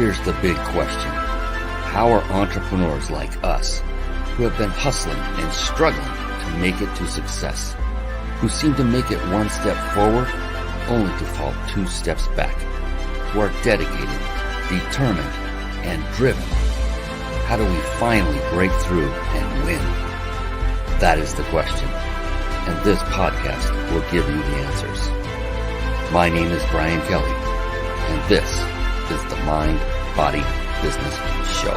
here's the big question. How are entrepreneurs like us, who have been hustling and struggling to make it to success, who seem to make it one step forward only to fall two steps back, who are dedicated, determined, and driven? How do we finally break through and win? That is the question, and this podcast will give you the answers. My name is Brian Kelly, and this is the Mind, Body, Business Show.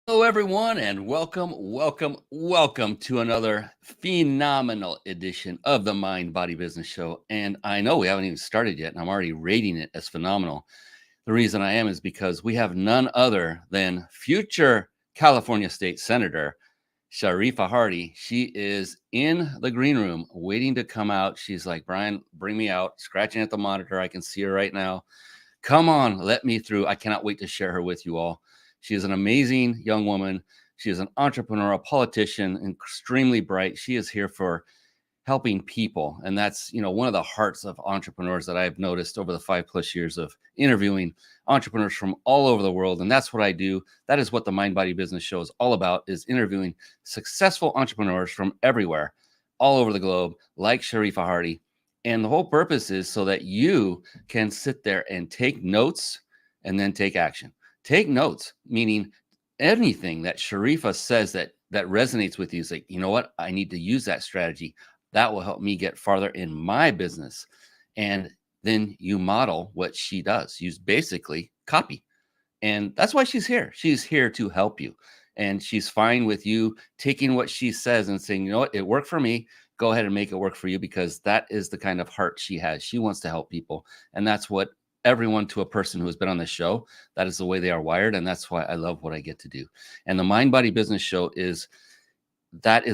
Hello, everyone, and welcome to another phenomenal edition of the Mind, Body, Business Show. And I know we haven't even started yet, and I'm already rating it as phenomenal. The reason I am is because we have none other than future California State Senator Sharifah Hardie. She is in the green room waiting to come out. She's like, Brian, bring me out, scratching at the monitor. I can see her right now. Come on, let me through. I cannot wait to share her with you all. She is an amazing young woman. She is an entrepreneur, a politician, extremely bright. She is here for helping people. And that's, one of the hearts of entrepreneurs that I've noticed over the 5+ years of interviewing entrepreneurs from all over the world. And that's what I do. That is what the Mind Body Business Show is all about, is interviewing successful entrepreneurs from everywhere, all over the globe, like Sharifah Hardie. And the whole purpose is so that you can sit there and take notes and then take action. Take notes, meaning anything that Sharifah says that resonates with you is like, you know what? I need to use that strategy. That will help me get farther in my business. And then you model what she does. You basically copy. And that's why she's here. She's here to help you. And she's fine with you taking what she says and saying, you know what, it worked for me. Go ahead and make it work for you, because that is the kind of heart she has. She wants to help people. And that's what everyone, to a person who has been on this show, that is the way they are wired. And that's why I love what I get to do. And the Mind Body Business Show is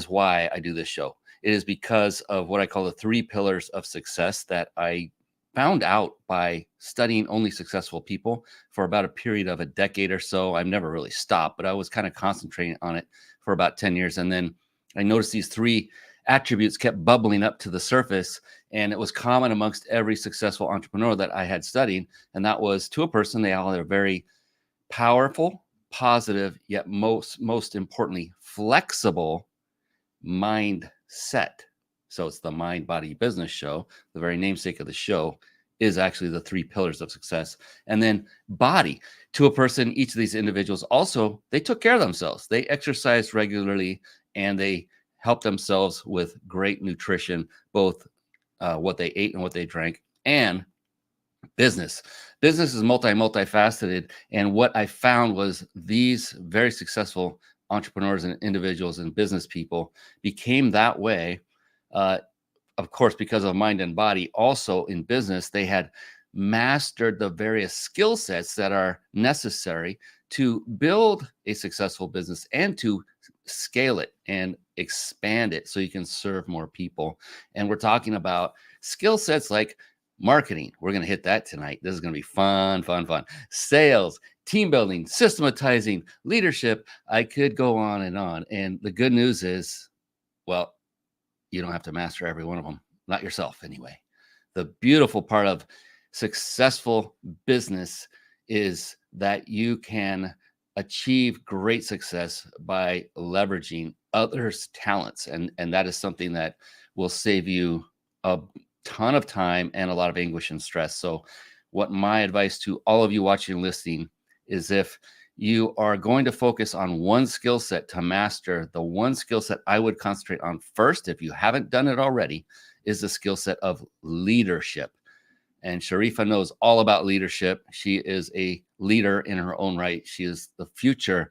why I do this show. It is because of what I call the 3 pillars of success that I found out by studying only successful people for about a period of a decade or so. I've never really stopped, but I was kind of concentrating on it for about 10 years. And then I noticed these 3 attributes kept bubbling up to the surface, and it was common amongst every successful entrepreneur that I had studied. And that was, to a person, they all are very powerful, positive, yet most importantly, flexible mindset. So it's the Mind Body Business Show. The very namesake of the show is actually the 3 pillars of success. And then body, to a person, each of these individuals also, they took care of themselves. They exercised regularly, and they helped themselves with great nutrition, both what they ate and what they drank. And business is multifaceted. And what I found was these very successful entrepreneurs and individuals and business people became that way, of course, because of mind and body. Also in business, they had mastered the various skill sets that are necessary to build a successful business and to scale it and expand it so you can serve more people. And we're talking about skill sets like marketing. We're going to hit that tonight. This is going to be fun. Sales, team building, systematizing, leadership. I could go on and on. And the good news is, well, you don't have to master every one of them. Not yourself, anyway. The beautiful part of successful business is that you can achieve great success by leveraging others' talents. And that is something that will save you a ton of time and a lot of anguish and stress. So what my advice to all of you watching and listening is, if you are going to focus on one skill set to master, the one skill set I would concentrate on first, if you haven't done it already, is the skill set of leadership. And Sharifah knows all about leadership. She is a leader in her own right. She is the future,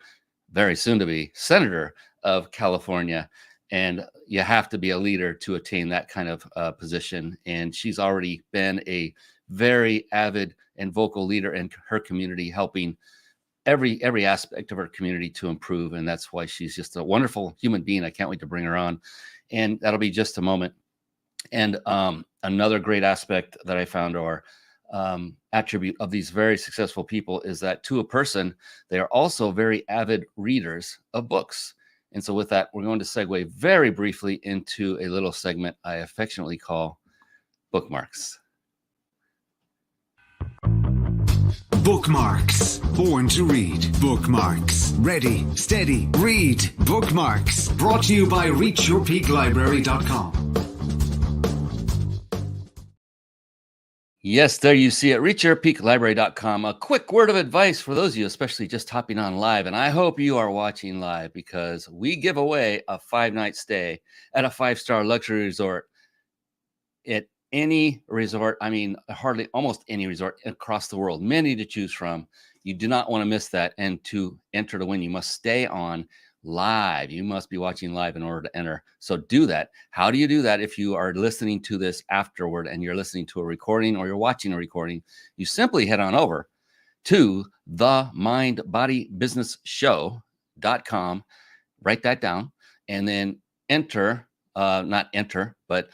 very soon to be, Senator of California. And you have to be a leader to attain that kind of position. And she's already been a very avid and vocal leader in her community, helping every aspect of her community to improve. And that's why she's just a wonderful human being. I can't wait to bring her on. And that'll be just a moment. And another great aspect that I found, or attribute of these very successful people, is that, to a person, they are also very avid readers of books. And so with that, we're going to segue very briefly into a little segment I affectionately call bookmarks. Bookmarks. Born to read. Bookmarks. Ready, steady, read. Bookmarks. Brought to you by reachyourpeaklibrary.com. Yes, there you see it. Reachyourpeaklibrary.com. A quick word of advice for those of you, especially just hopping on live. And I hope you are watching live because we give away a 5-night stay at a 5-star luxury resort at any resort. I mean, hardly almost any resort across the world, many to choose from. You do not want to miss that. And to enter to win, you must stay on live. You must be watching live in order to enter. So do that. How do you do that? If you are listening to this afterward and you're listening to a recording or you're watching a recording, you simply head on over to themindbodybusinessshow.com, write that down, and then not enter, but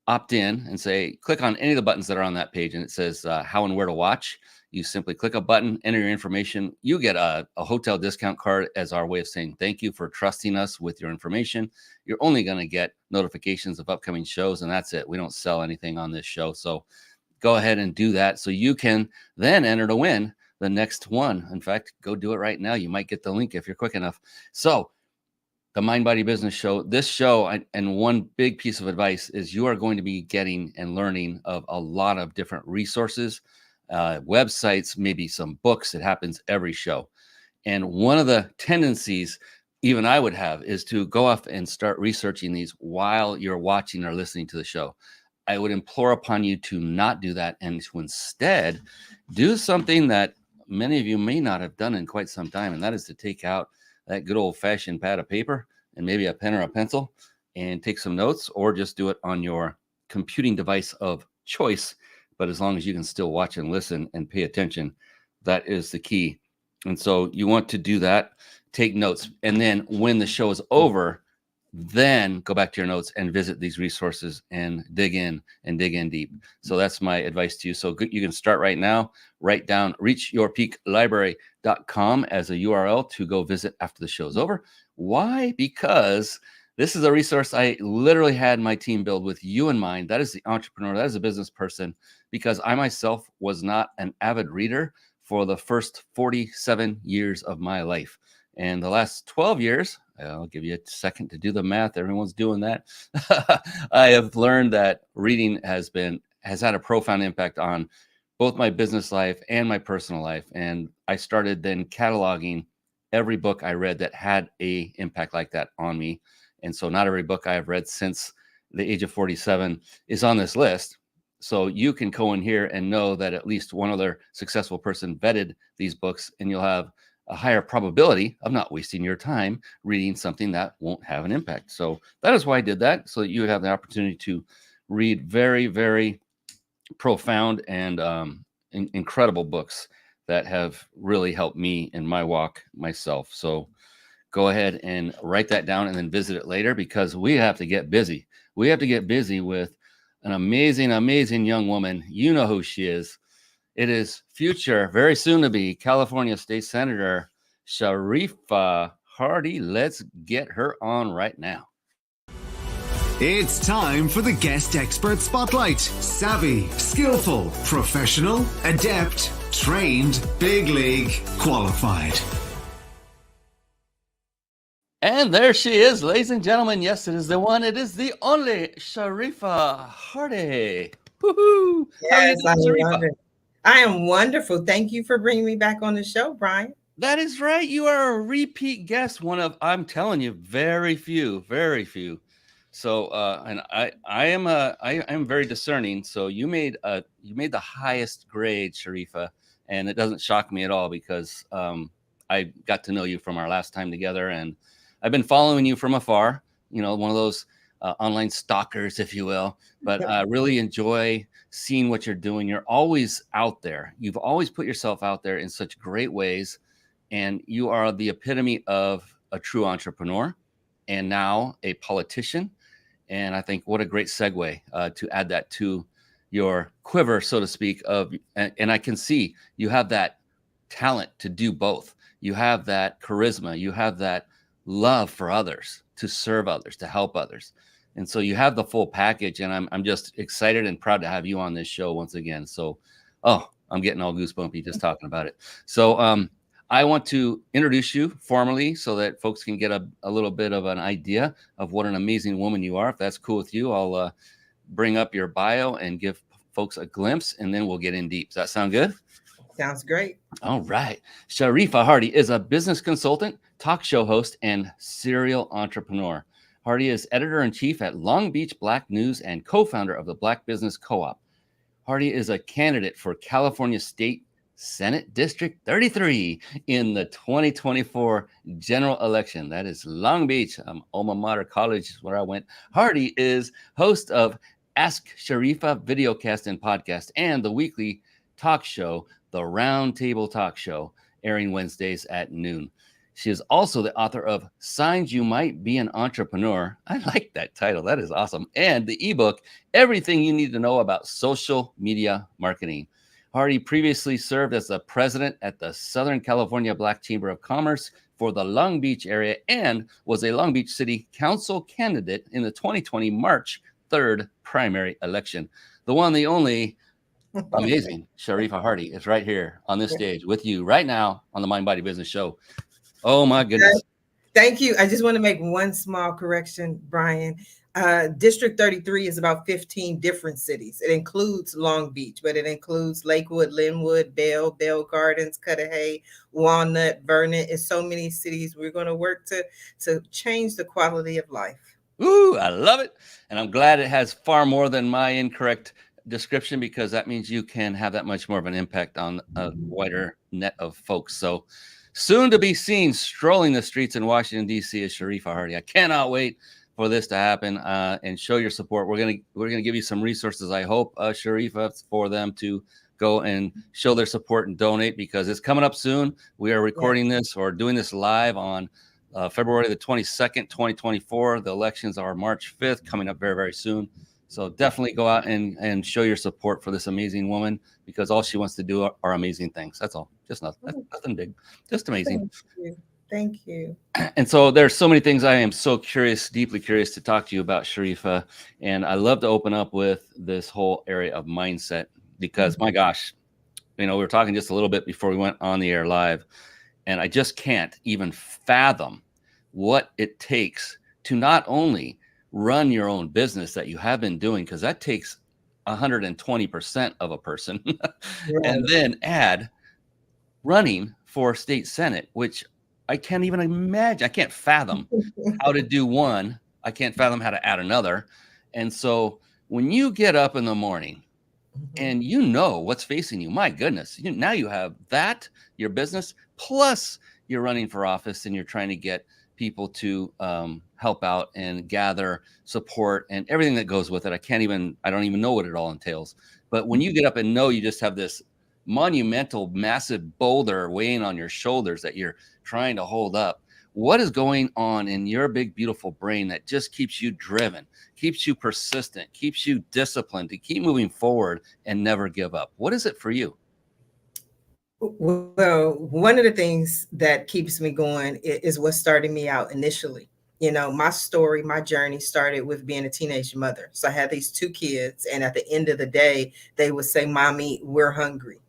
opt in and say, click on any of the buttons that are on that page. And it says how and where to watch. You simply click a button, enter your information. You get a hotel discount card as our way of saying thank you for trusting us with your information. You're only going to get notifications of upcoming shows, and that's it. We don't sell anything on this show. So go ahead and do that so you can then enter to win the next one. In fact, go do it right now. You might get the link if you're quick enough. So the Mind Body Business Show, this show, and one big piece of advice is you are going to be getting and learning of a lot of different resources, websites, maybe some books. It happens every show. And one of the tendencies even I would have is to go off and start researching these while you're watching or listening to the show. I would implore upon you to not do that and to instead do something that many of you may not have done in quite some time, and that is to take out that good old-fashioned pad of paper and maybe a pen or a pencil and take some notes, or just do it on your computing device of choice. But as long as you can still watch and listen and pay attention, that is the key. And so you want to do that, take notes, and then when the show is over, then go back to your notes and visit these resources and dig in deep. So that's my advice to you. So you can start right now, write down reachyourpeaklibrary.com as a URL to go visit after the show's over. Why? Because this is a resource I literally had my team build with you in mind. That is the entrepreneur, that is a business person, because I myself was not an avid reader for the first 47 years of my life. And the last 12 years, I'll give you a second to do the math. Everyone's doing that. I have learned that reading has had a profound impact on both my business life and my personal life. And I started then cataloging every book I read that had a impact like that on me. And so not every book I have read since the age of 47 is on this list. So you can go in here and know that at least one other successful person vetted these books, and you'll have a higher probability of not wasting your time reading something that won't have an impact. So that is why I did that, so that you would have the opportunity to read very, very profound and incredible books that have really helped me in my walk myself. So go ahead and write that down and then visit it later, because we have to get busy. We have to get busy with an amazing, amazing young woman. You know who she is. It is future, very soon to be California State Senator Sharifah Hardie. Let's get her on right now. It's time for the Guest Expert Spotlight. Savvy, skillful, professional, adept, trained, big league, qualified. And there she is, ladies and gentlemen. Yes, it is the one. It is the only Sharifah Hardie. Woohoo! Yes, How are you doing, Sharifah? I am wonderful. Thank you for bringing me back on the show, Brian. That is right. You are a repeat guest. One of, I'm telling you, very few. So, and I am very discerning. So you made the highest grade, Sharifah, and it doesn't shock me at all, because I got to know you from our last time together, and I've been following you from afar. You know, one of those online stalkers, if you will. But I really enjoy seeing what you're doing. You're always out there. You've always put yourself out there in such great ways, and you are the epitome of a true entrepreneur, and now a politician. And I think what a great segue to add that to your quiver, so to speak, and I can see you have that talent to do both. You have that charisma. You have that love for others, to serve others, to help others. And so you have the full package, and I'm just excited and proud to have you on this show once again. So, oh, I'm getting all goosebumpy just talking about it. So, I want to introduce you formally so that folks can get a little bit of an idea of what an amazing woman you are. If that's cool with you, I'll bring up your bio and give folks a glimpse, and then we'll get in deep. Does that sound good? Sounds great. All right. Sharifah Hardie is a business consultant, talk show host, and serial entrepreneur. Hardie is editor-in-chief at Long Beach Black News and co-founder of the Black Business CoOp. Hardie is a candidate for California State Senate District 33 in the 2024 general election. That is Long Beach, alma mater college is where I went. Hardie is host of Ask Sharifah videocast and podcast and the weekly talk show, The Roundtable Talk Show, airing Wednesdays at noon. She is also the author of Signs You Might Be an Entrepreneur. I like that title. That is awesome. And the ebook, Everything You Need to Know About Social Media Marketing. Hardie previously served as the president at the Southern California Black Chamber of Commerce for the Long Beach area and was a Long Beach City Council candidate in the 2020 March 3rd primary election. The one, the only, amazing Sharifah Hardie is right here on this stage with you right now on the Mind Body Business Show. Oh my goodness. Thank you. I just want to make one small correction, Brian. District 33 is about 15 different cities. It includes Long Beach, but it includes Lakewood, Linwood, Bell Gardens, Cudahy, Walnut, Vernon. It's so many cities. We're going to work to change the quality of life. Ooh, I love it. And I'm glad it has far more than my incorrect description, because that means you can have that much more of an impact on a wider net of folks. So soon to be seen strolling the streets in Washington, D.C. is Sharifah Hardie. I cannot wait for this to happen and show your support. We're gonna give you some resources, I hope, Sharifah, for them to go and show their support and donate, because it's coming up soon. We are recording this or doing this live on February the 22nd, 2024. The elections are March 5th, coming up very, very soon. So definitely go out and show your support for this amazing woman, because all she wants to do are amazing things. That's all. Just nothing big. Just amazing. Thank you. And so there's so many things I am so curious, deeply curious to talk to you about, Sharifah. And I love to open up with this whole area of mindset, because my gosh, we were talking just a little bit before we went on the air live, and I just can't even fathom what it takes to not only run your own business that you have been doing, because that takes 120% of a person, and then add running for state senate, which I can't even imagine. I can't fathom how to do one. I can't fathom how to add another. And so when you get up in the morning and you know what's facing you, my goodness, now you have that, your business, plus you're running for office and you're trying to get people to help out and gather support and everything that goes with it. I don't even know what it all entails. But when you get up and know you just have this monumental, massive boulder weighing on your shoulders that you're trying to hold up, what is going on in your big, beautiful brain that just keeps you driven, keeps you persistent, keeps you disciplined to keep moving forward and never give up? What is it for you? Well, one of the things that keeps me going is what started me out initially. My story, my journey started with being a teenage mother. So I had these two kids, and at the end of the day, they would say, "Mommy, we're hungry."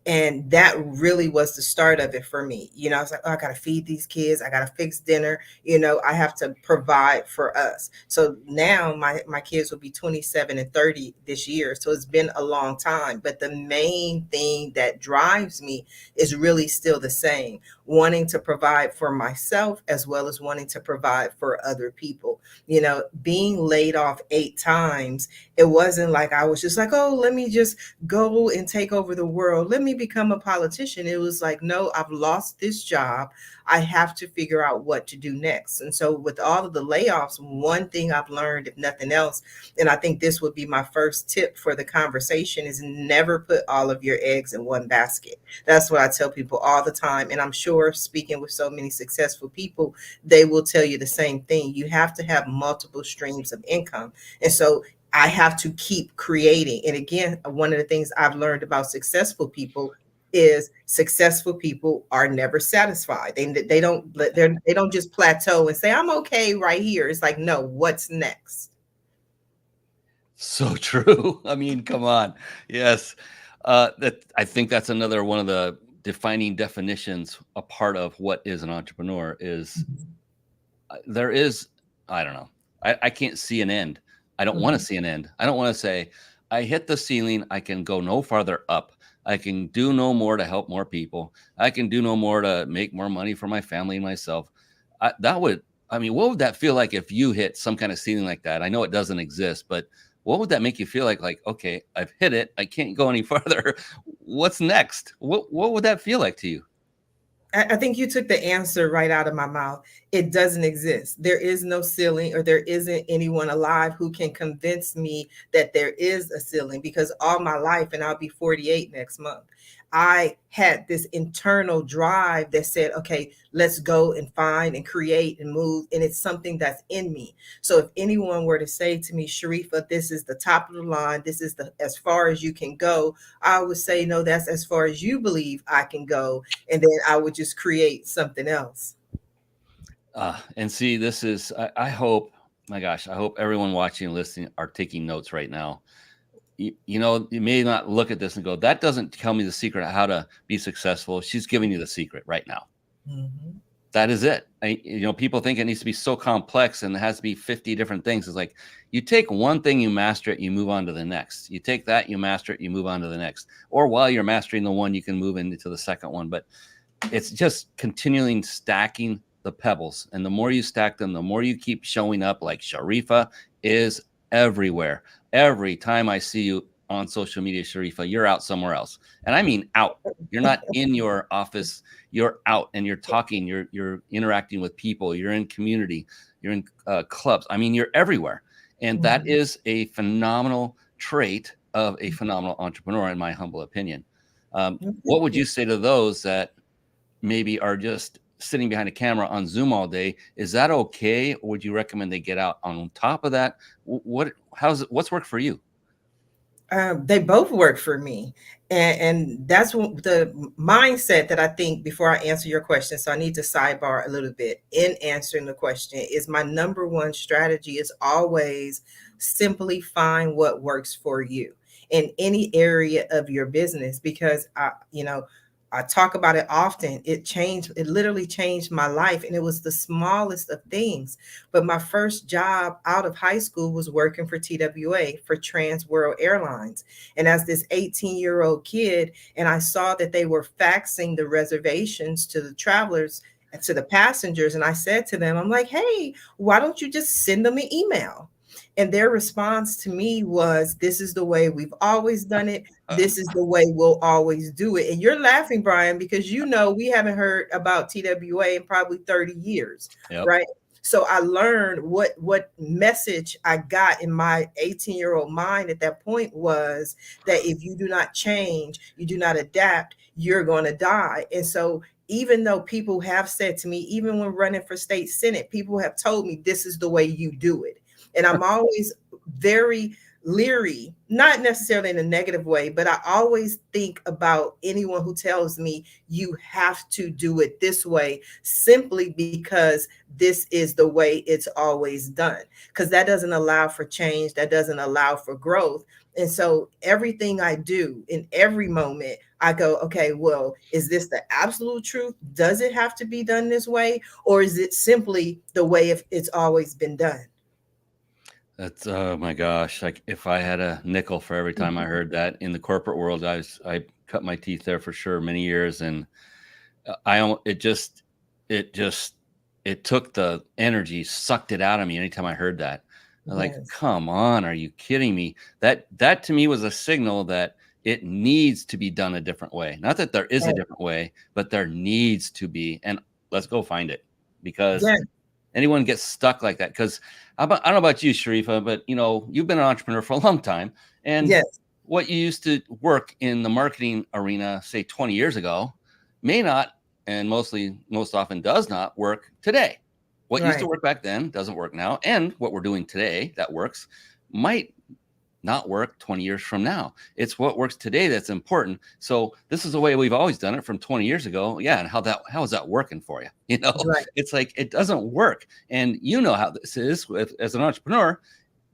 And that really was the start of it for me. I was like, oh, I got to feed these kids. I got to fix dinner. I have to provide for us. So now my kids will be 27 and 30 this year. So it's been a long time. But the main thing that drives me is really still the same, wanting to provide for myself as well as wanting to provide for other people. Being laid off 8 times, it wasn't like I was just like, oh, let me just go and take over the world. Let me become a politician. It was like, no, I've lost this job. I have to figure out what to do next. And so with all of the layoffs, one thing I've learned, if nothing else, and I think this would be my first tip for the conversation, is never put all of your eggs in one basket. That's what I tell people all the time. And I'm sure speaking with so many successful people, they will tell you the same thing. You have to have multiple streams of income. And so I have to keep creating. And again, one of the things I've learned about successful people is successful people are never satisfied. They don't just plateau and say, I'm okay right here. It's like, no, what's next? So true. I mean, come on. Yes. That I think that's another one of the defining definitions, a part of what is an entrepreneur is there is, I don't know. I can't see an end. I don't want to Mhm. see an end. I don't want to say, I hit the ceiling. I can go no farther up. I can do no more to help more people. I can do no more to make more money for my family and myself. That would, I mean, what would that feel like if you hit some kind of ceiling like that? I know it doesn't exist, but what would that make you feel like? Like, okay, I've hit it. I can't go any farther. What's next? What would that feel like to you? I think you took the answer right out of my mouth. It doesn't exist. There is no ceiling, or there isn't anyone alive who can convince me that there is a ceiling, because all my life, and I'll be 48 next month, I had this internal drive that said, okay, let's go and find and create and move. And it's something that's in me. So if anyone were to say to me, Sharifah, this is the top of the line, this is the as far as you can go, I would say, no, that's as far as you believe I can go. And then I would just create something else. And see, this is, I hope, my gosh, I hope everyone watching and listening are taking notes right now. You know, you may not look at this and go, that doesn't tell me the secret of how to be successful. She's giving you the secret right now. Mhm. That is it. You know, people think it needs to be so complex and it has to be 50 different things. It's like, you take one thing, you master it, you move on to the next. You take that, you master it, you move on to the next. Or while you're mastering the one, you can move into the second one. But it's just continuing stacking the pebbles. And the more you stack them, the more you keep showing up. Like Sharifah is everywhere. Every time I see you on social media, Sharifah, you're out somewhere else. And I mean out. You're not in your office. You're out and you're talking. You're interacting with people. You're in community. You're in clubs. I mean, you're everywhere. And that Mhm. is a phenomenal trait of a phenomenal entrepreneur, in my humble opinion. Well, What thank would you. you say to those that maybe are just sitting behind a camera on Zoom all day? Is that okay? Or would you recommend they get out on top of that? What's worked for you? They both work for me, and that's the mindset that I think. Before I answer your question, so I need to sidebar a little bit in answering the question. Is my number one strategy is always simply find what works for you in any area of your business, because I talk about it often. It literally changed my life, and it was the smallest of things. But my first job out of high school was working for TWA, for Trans World Airlines. And as this 18-year-old kid, and I saw that they were faxing the reservations to the travelers and to the passengers. And I said to them, I'm like, hey, why don't you just send them an email? And their response to me was, this is the way we've always done it. This is the way we'll always do it. And you're laughing, Brian, because we haven't heard about TWA in probably 30 years, Yep. right? So I learned what message I got in my 18-year-old mind at that point was that if you do not change, you do not adapt, you're going to die. And so even though people have said to me, even when running for state senate, people have told me this is the way you do it. And I'm always very leery, not necessarily in a negative way, but I always think about anyone who tells me you have to do it this way, simply because this is the way it's always done. Because that doesn't allow for change, that doesn't allow for growth. And so everything I do in every moment, I go, okay, well, is this the absolute truth? Does it have to be done this way? Or is it simply the way it's always been done? That's, oh my gosh. Like, if I had a nickel for every time I heard that in the corporate world, I cut my teeth there for sure many years. And it just, it took the energy, sucked it out of me anytime I heard that. I'm like, Yes. come on, are you kidding me? That to me was a signal that it needs to be done a different way. Not that there is a Right. different way, but there needs to be. And let's go find it, because Yeah. anyone gets stuck like that. Because I don't know about you, Sharifah, but you know, you've been an entrepreneur for a long time, and Yes. what you used to work in the marketing arena, say 20 years ago, may not, and most often does not work today. What used to Right. work back then doesn't work now, and what we're doing today that works might not work 20 years from now. It's what works today that's important. So this is the way we've always done it from 20 years ago. Yeah. And how is that working for you? Right. It's like, it doesn't work. And you know how this is as an entrepreneur.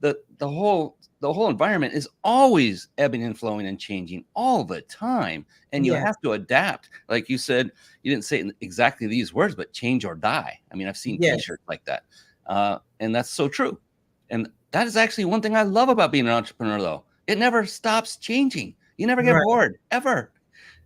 the whole environment is always ebbing and flowing and changing all the time, and you Yes. have to adapt. Like you said, you didn't say it in exactly these words, but change or die. I mean, I've seen Yes. T-shirts like that, and that's so true. And that is actually one thing I love about being an entrepreneur, though. It never stops changing. You never get Right. bored, ever.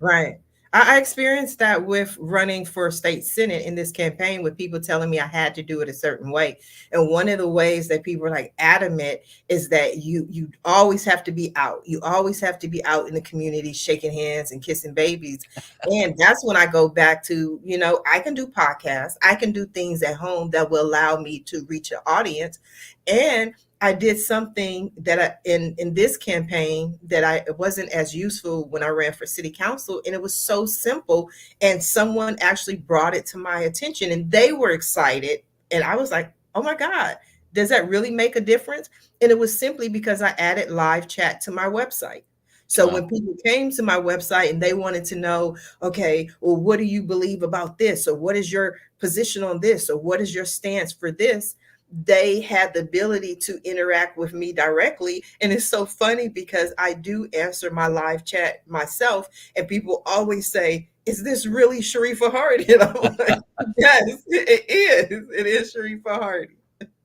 Right. I experienced that with running for state senate in this campaign, with people telling me I had to do it a certain way. And one of the ways that people are like adamant is that you always have to be out. You always have to be out in the community, shaking hands and kissing babies. And that's when I go back to, I can do podcasts. I can do things at home that will allow me to reach an audience. And I did something that in this campaign that it wasn't as useful when I ran for city council, and it was so simple, and someone actually brought it to my attention, and they were excited, and I was like, oh my God, does that really make a difference? And it was simply because I added live chat to my website. So when people came to my website and they wanted to know, okay, well, what do you believe about this? Or what is your position on this? Or what is your stance for this? They had the ability to interact with me directly. And it's so funny because I do answer my live chat myself, and people always say, is this really Sharifah Hardie? And I'm like, yes, it is. It is Sharifah Hardie.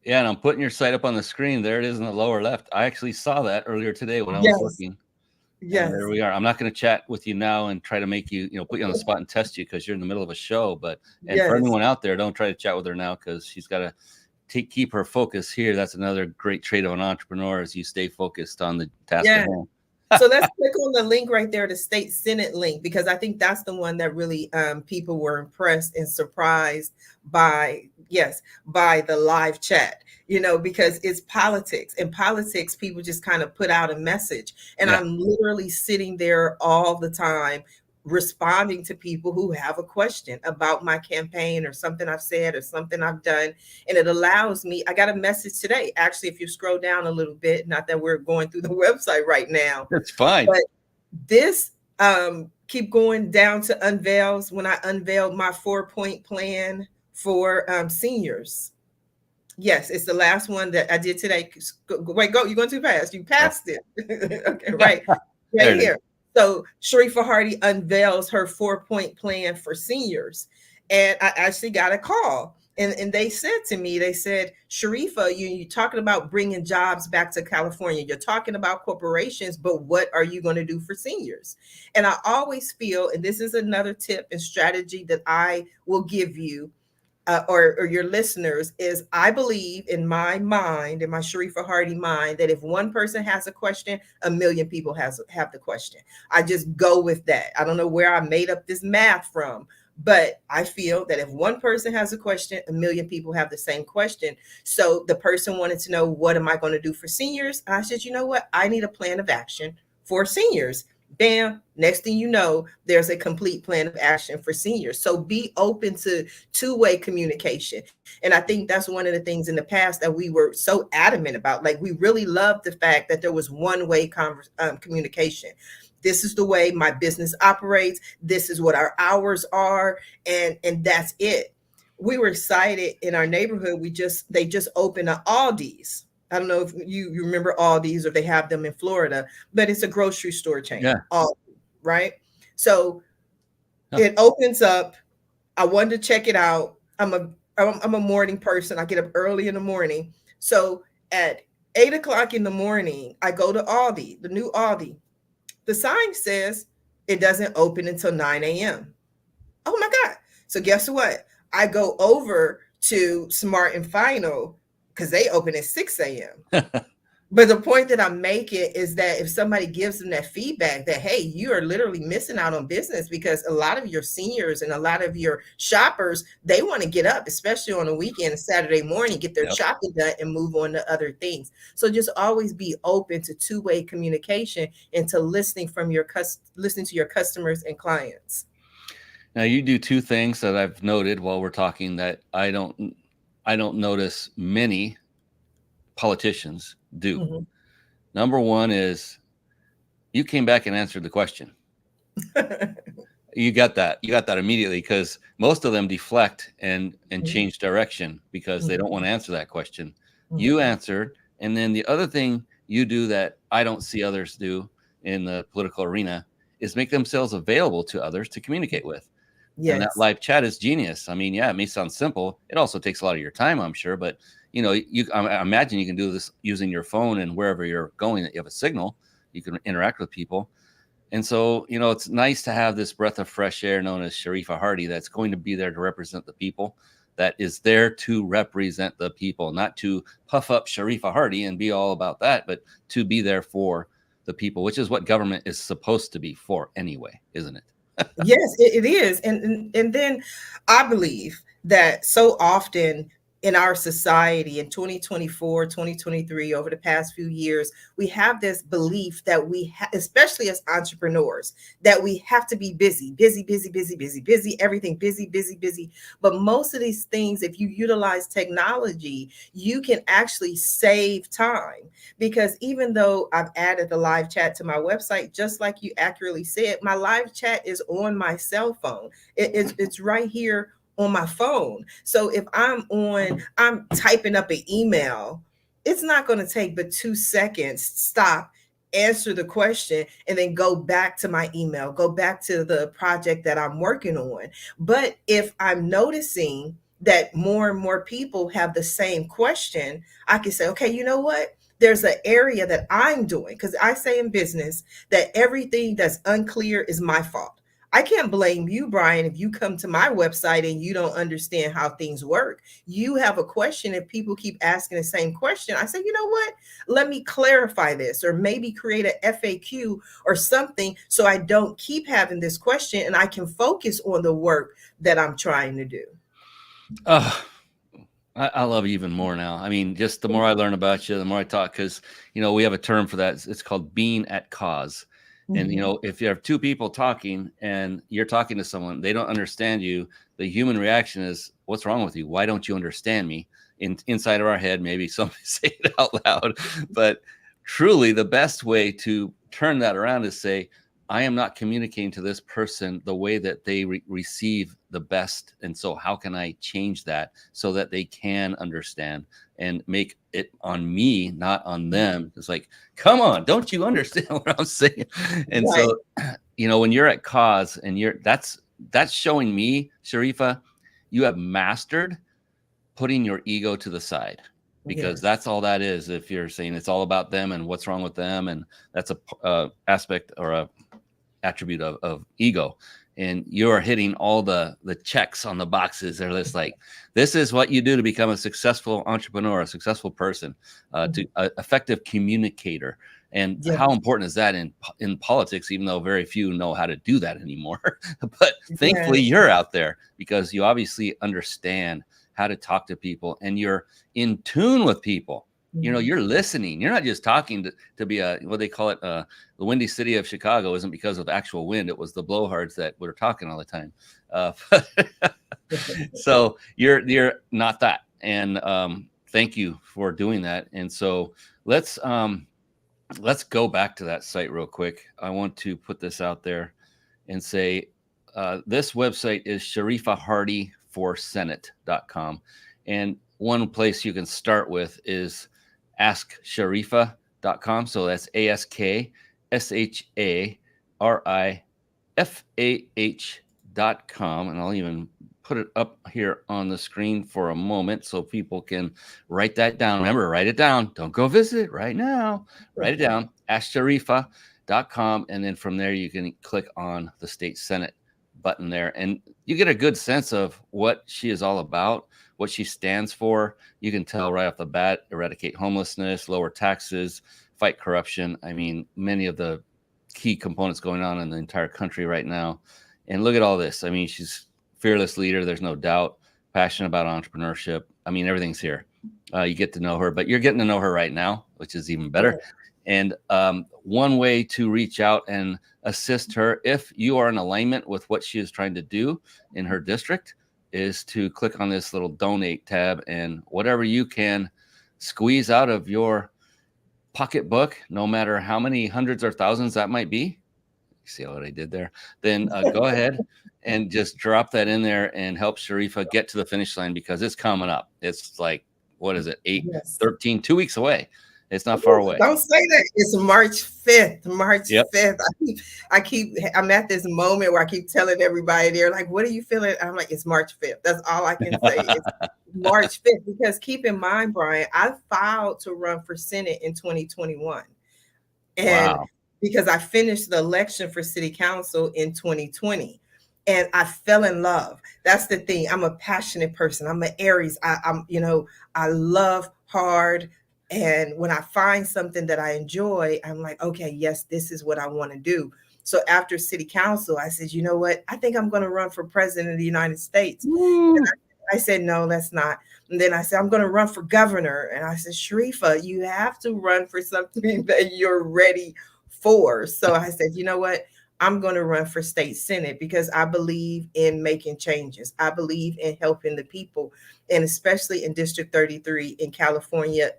Yeah, and I'm putting your site up on the screen. There it is in the lower left. I actually saw that earlier today when I was looking. Yes. And there we are. I'm not going to chat with you now and try to make you, put you on the spot and test you because you're in the middle of a show. But for anyone out there, don't try to chat with her now because she's got to keep her focus here. That's another great trait of an entrepreneur, is you stay focused on the task at hand. So let's click on the link right there, the state senate link, because I think that's the one that really people were impressed and surprised by the live chat, because it's politics. In politics, people just kind of put out a message, and I'm literally sitting there all the time responding to people who have a question about my campaign or something I've said or something I've done. And it allows me, I got a message today. Actually, if you scroll down a little bit, not that we're going through the website right now. That's fine. But this, keep going down to unveils, when I unveiled my 4-point plan for seniors. Yes, it's the last one that I did today. Wait, go, you're going too fast. You passed it. Okay, right here. So Sharifah Hardie unveils her 4-point plan for seniors. And I actually got a call, and they said to me, they said, Sharifah, you're talking about bringing jobs back to California. You're talking about corporations, but what are you going to do for seniors? And I always feel, and this is another tip and strategy that I will give you, or your listeners, is I believe in my mind, in my Sharifah Hardie mind, that if one person has a question, 1 million people have the question. I just go with that. I don't know where I made up this math from, but I feel that if one person has a question, 1 million people have the same question. So the person wanted to know, what am I going to do for seniors? And I said, you know what? I need a plan of action for seniors. Bam, next thing you know, there's a complete plan of action for seniors. So be open to two-way communication. And I think that's one of the things in the past that we were so adamant about. Like, we really loved the fact that there was one-way communication. This is the way my business operates. This is what our hours are. And that's it. We were excited in our neighborhood. They just opened an Aldi's. I don't know if you remember Aldi's, or they have them in Florida, but it's a grocery store chain. Yeah. Aldi, right? So it opens up. I wanted to check it out. I'm a morning person. I get up early in the morning. So at 8 o'clock in the morning, I go to Aldi, the new Aldi. The sign says it doesn't open until 9 a.m. Oh my God. So guess what? I go over to Smart and Final, because they open at 6 a.m. But the point that I'm making is that if somebody gives them that feedback that, hey, you are literally missing out on business, because a lot of your seniors and a lot of your shoppers, they want to get up, especially on a weekend, Saturday morning, get their shopping done and move on to other things. So just always be open to two-way communication and to listening to your customers and clients. Now, you do two things that I've noted while we're talking that I don't notice many politicians do. Mm-hmm. Number one is you came back and answered the question. You got that immediately, because most of them deflect and change direction because they don't want to answer that question. Mm-hmm. You answered And then the other thing you do that I don't see others do in the political arena is make themselves available to others to communicate with. And that Yes. live chat is genius. I mean, yeah, it may sound simple. It also takes a lot of your time, I'm sure. But, I imagine you can do this using your phone, and wherever you're going, that you have a signal, you can interact with people. And so, it's nice to have this breath of fresh air known as Sharifah Hardie that's going to be there to represent the people, that is there to represent the people, not to puff up Sharifah Hardie and be all about that, but to be there for the people, which is what government is supposed to be for anyway, isn't it? Yes, it is. And then I believe that so often in our society in 2024, 2023, over the past few years, we have this belief that especially as entrepreneurs, that we have to be busy, everything busy. But most of these things, if you utilize technology, you can actually save time. Because even though I've added the live chat to my website, just like you accurately said, my live chat is on my cell phone. It's right here on my phone. So if I'm typing up an email, it's not going to take but 2 seconds, stop, answer the question, and then go back to my email, go back to the project that I'm working on. But if I'm noticing that more and more people have the same question, I can say, okay, you know what? There's an area that I'm doing, because I say in business that everything that's unclear is my fault. I can't blame you, Brian, if you come to my website and you don't understand how things work. You have a question. If people keep asking the same question, I say, you know what? Let me clarify this, or maybe create an FAQ or something, so I don't keep having this question and I can focus on the work that I'm trying to do. I love you even more now. I mean, just the more I learn about you, the more I talk, because, we have a term for that. It's called being at cause. And, if you have two people talking and you're talking to someone, they don't understand you, the human reaction is, what's wrong with you? Why don't you understand me? Inside of our head, maybe somebody say it out loud. But truly, the best way to turn that around is say, I am not communicating to this person the way that they receive the best. And so how can I change that so that they can understand and make it on me, not on them? It's like, come on, don't you understand what I'm saying? And Right. so, when you're at cause and that's showing me, Sharifah, you have mastered putting your ego to the side, because Yes. that's all that is. If you're saying it's all about them and what's wrong with them, and that's a aspect or a attribute of ego, and you're hitting all the checks on the boxes. They're just like, this is what you do to become a successful entrepreneur, a successful person, to effective communicator. And Yes. how important is that in politics, even though very few know how to do that anymore. But thankfully you're out there, because you obviously understand how to talk to people and you're in tune with people. You're listening. You're not just talking to be what they call it, the windy city of Chicago isn't because of actual wind. It was the blowhards that were talking all the time. So you're not that. And thank you for doing that. And so let's go back to that site real quick. I want to put this out there and say, this website is SharifahHardieForSenate.com. And one place you can start with is AskSharifah.com. So that's AskSharifah.com. And I'll even put it up here on the screen for a moment so people can write that down. Remember, write it down. Don't go visit it right now. Write it down, AskSharifah.com. And then from there, you can click on the state Senate button there, and you get a good sense of what she is all about, what she stands for. You can tell right off the bat: eradicate homelessness, lower taxes, fight corruption. I mean, many of the key components going on in the entire country right now. And look at all this. I mean, she's fearless leader. There's no doubt. Passionate about entrepreneurship. I mean, everything's here. You get to know her, but you're getting to know her right now, which is even better. And one way to reach out and assist her, if you are in alignment with what she is trying to do in her district, is to click on this little donate tab, and whatever you can squeeze out of your pocketbook, no matter how many hundreds or thousands that might be. See what I did there? Then go ahead and just drop that in there and help Sharifah get to the finish line, because it's coming up. It's like, what is it? 13, 2 weeks away. It's not far away. Don't say that. It's March 5th. March Yep. 5th. I'm at this moment where I keep telling everybody, they're like, what are you feeling? I'm like, it's March 5th. That's all I can say. It's March 5th. Because keep in mind, Brian, I filed to run for Senate in 2021. And Wow. because I finished the election for city council in 2020. And I fell in love. That's the thing. I'm a passionate person. I'm an Aries. I love hard. And when I find something that I enjoy, I'm like, okay, yes, this is what I want to do. So after city council, I said, you know what? I think I'm going to run for president of the United States. I said, no, that's not. And then I said, I'm going to run for governor. And I said, Sharifah, you have to run for something that you're ready for. So I said, you know what? I'm going to run for state senate because I believe in making changes. I believe in helping the people, and especially in District 33 in California.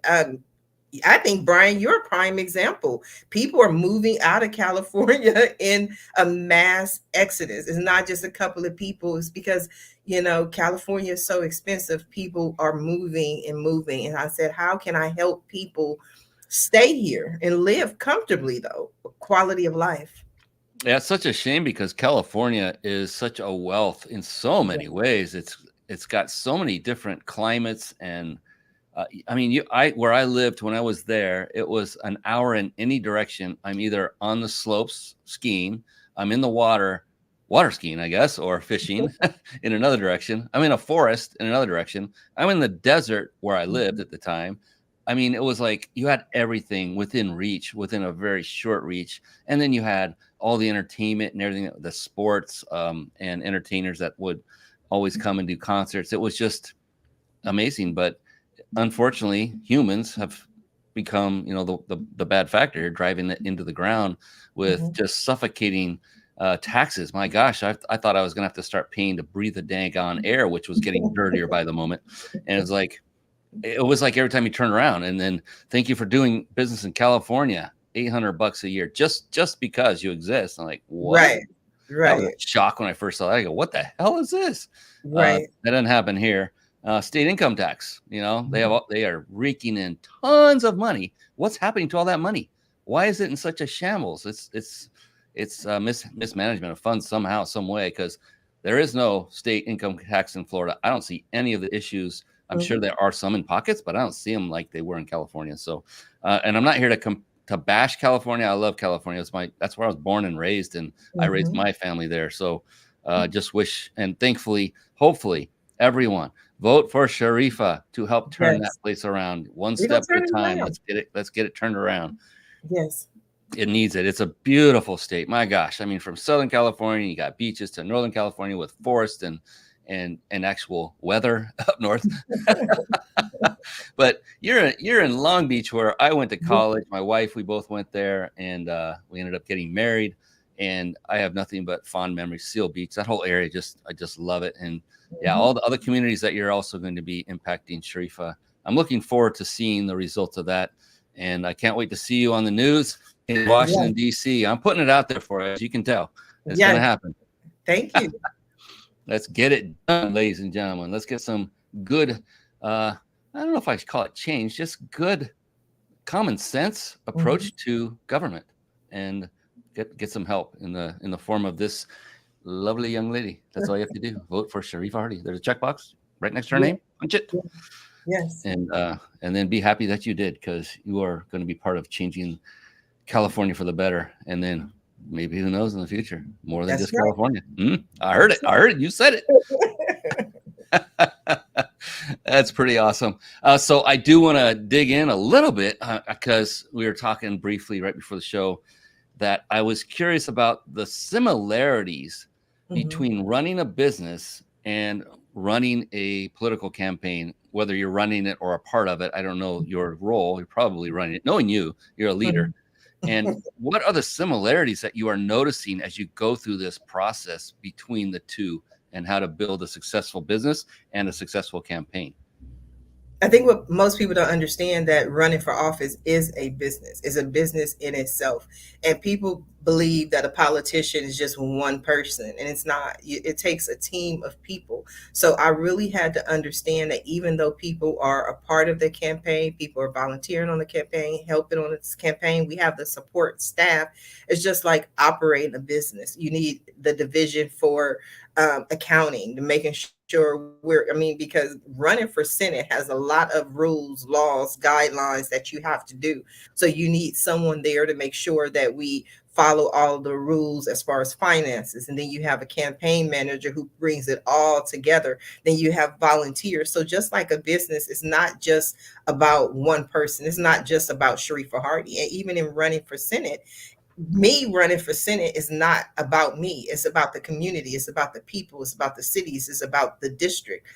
I think, Brian, you're a prime example. People are moving out of California in a mass exodus. It's not just a couple of people. It's because, California is so expensive. People are moving and moving. And I said, how can I help people stay here and live comfortably, though? Quality of life. Yeah, it's such a shame because California is such a wealth in so many ways. It's got so many different climates, and I mean, where I lived when I was there, it was an hour in any direction. I'm either on the slopes skiing, I'm in the water skiing, I guess, or fishing in another direction. I'm in a forest in another direction. I'm in the desert where I lived at the time. I mean, it was like you had everything within reach, within a very short reach. And then you had all the entertainment and everything, the sports and entertainers that would always come and do concerts. It was just amazing. But unfortunately, humans have become, the bad factor here, driving it into the ground with just suffocating taxes. My gosh, I thought I was going to have to start paying to breathe the dang on air, which was getting dirtier by the moment. And it was like every time you turn around, and then thank you for doing business in California, $800 a year, just because you exist. I'm like, what? Right. That was a shock when I first saw that. I go, what the hell is this? Right. That doesn't happen here. State income tax, they are raking in tons of money. What's happening to all that money? Why is it in such a shambles? It's mismanagement of funds somehow, some way, because there is no state income tax in Florida. I don't see any of the issues. I'm sure there are some in pockets, but I don't see them like they were in California. So, and I'm not here to bash California. I love California. That's where I was born and raised, and I raised my family there. So, just wish, and thankfully, hopefully, everyone vote for Sharifah to help turn that place around, one step at a time. Let's get it turned around. Yes. It needs it. It's a beautiful state. My gosh. I mean, from Southern California, you got beaches, to Northern California with forest and actual weather up north. But you're in Long Beach, where I went to college. My wife, we both went there, and we ended up getting married. And I have nothing but fond memories. Seal Beach, that whole area, I just love it. And yeah, all the other communities that you're also going to be impacting, Sharifah. I'm looking forward to seeing the results of that. And I can't wait to see you on the news in Washington, D.C. I'm putting it out there for you, as you can tell. It's going to happen. Thank you. Let's get it done, ladies and gentlemen. Let's get some good, I don't know if I should call it change, just good common sense approach to government, and get some help in the form of this lovely young lady. That's all you have to do. Vote for Sharifah Hardie. There's a checkbox right next to her name. Punch it. Yes. And then be happy that you did, because you are going to be part of changing California for the better. And then maybe, who knows, in the future, more than just California. I heard it. You said it. That's pretty awesome. So I do want to dig in a little bit, because we were talking briefly right before the show that I was curious about the similarities between running a business and running a political campaign, whether you're running it or a part of it. I don't know your role. You're probably running it. Knowing you're a leader. And what are the similarities that you are noticing as you go through this process between the two, and how to build a successful business and a successful campaign? I think what most people don't understand, that running for office is a business in itself. And people believe that a politician is just one person, and it's not. It takes a team of people. So I really had to understand that even though people are a part of the campaign, people are volunteering on the campaign, helping on this campaign, we have the support staff. It's just like operating a business. You need the division for accounting, to making sure because running for Senate has a lot of rules, laws, guidelines that you have to do. So you need someone there to make sure that we follow all the rules as far as finances. And then you have a campaign manager who brings it all together. Then you have volunteers. So just like a business, it's not just about one person. It's not just about Sharifah Hardie. And even in running for Senate, me running for Senate is not about me. It's about the community. It's about the people. It's about the cities. It's about the district.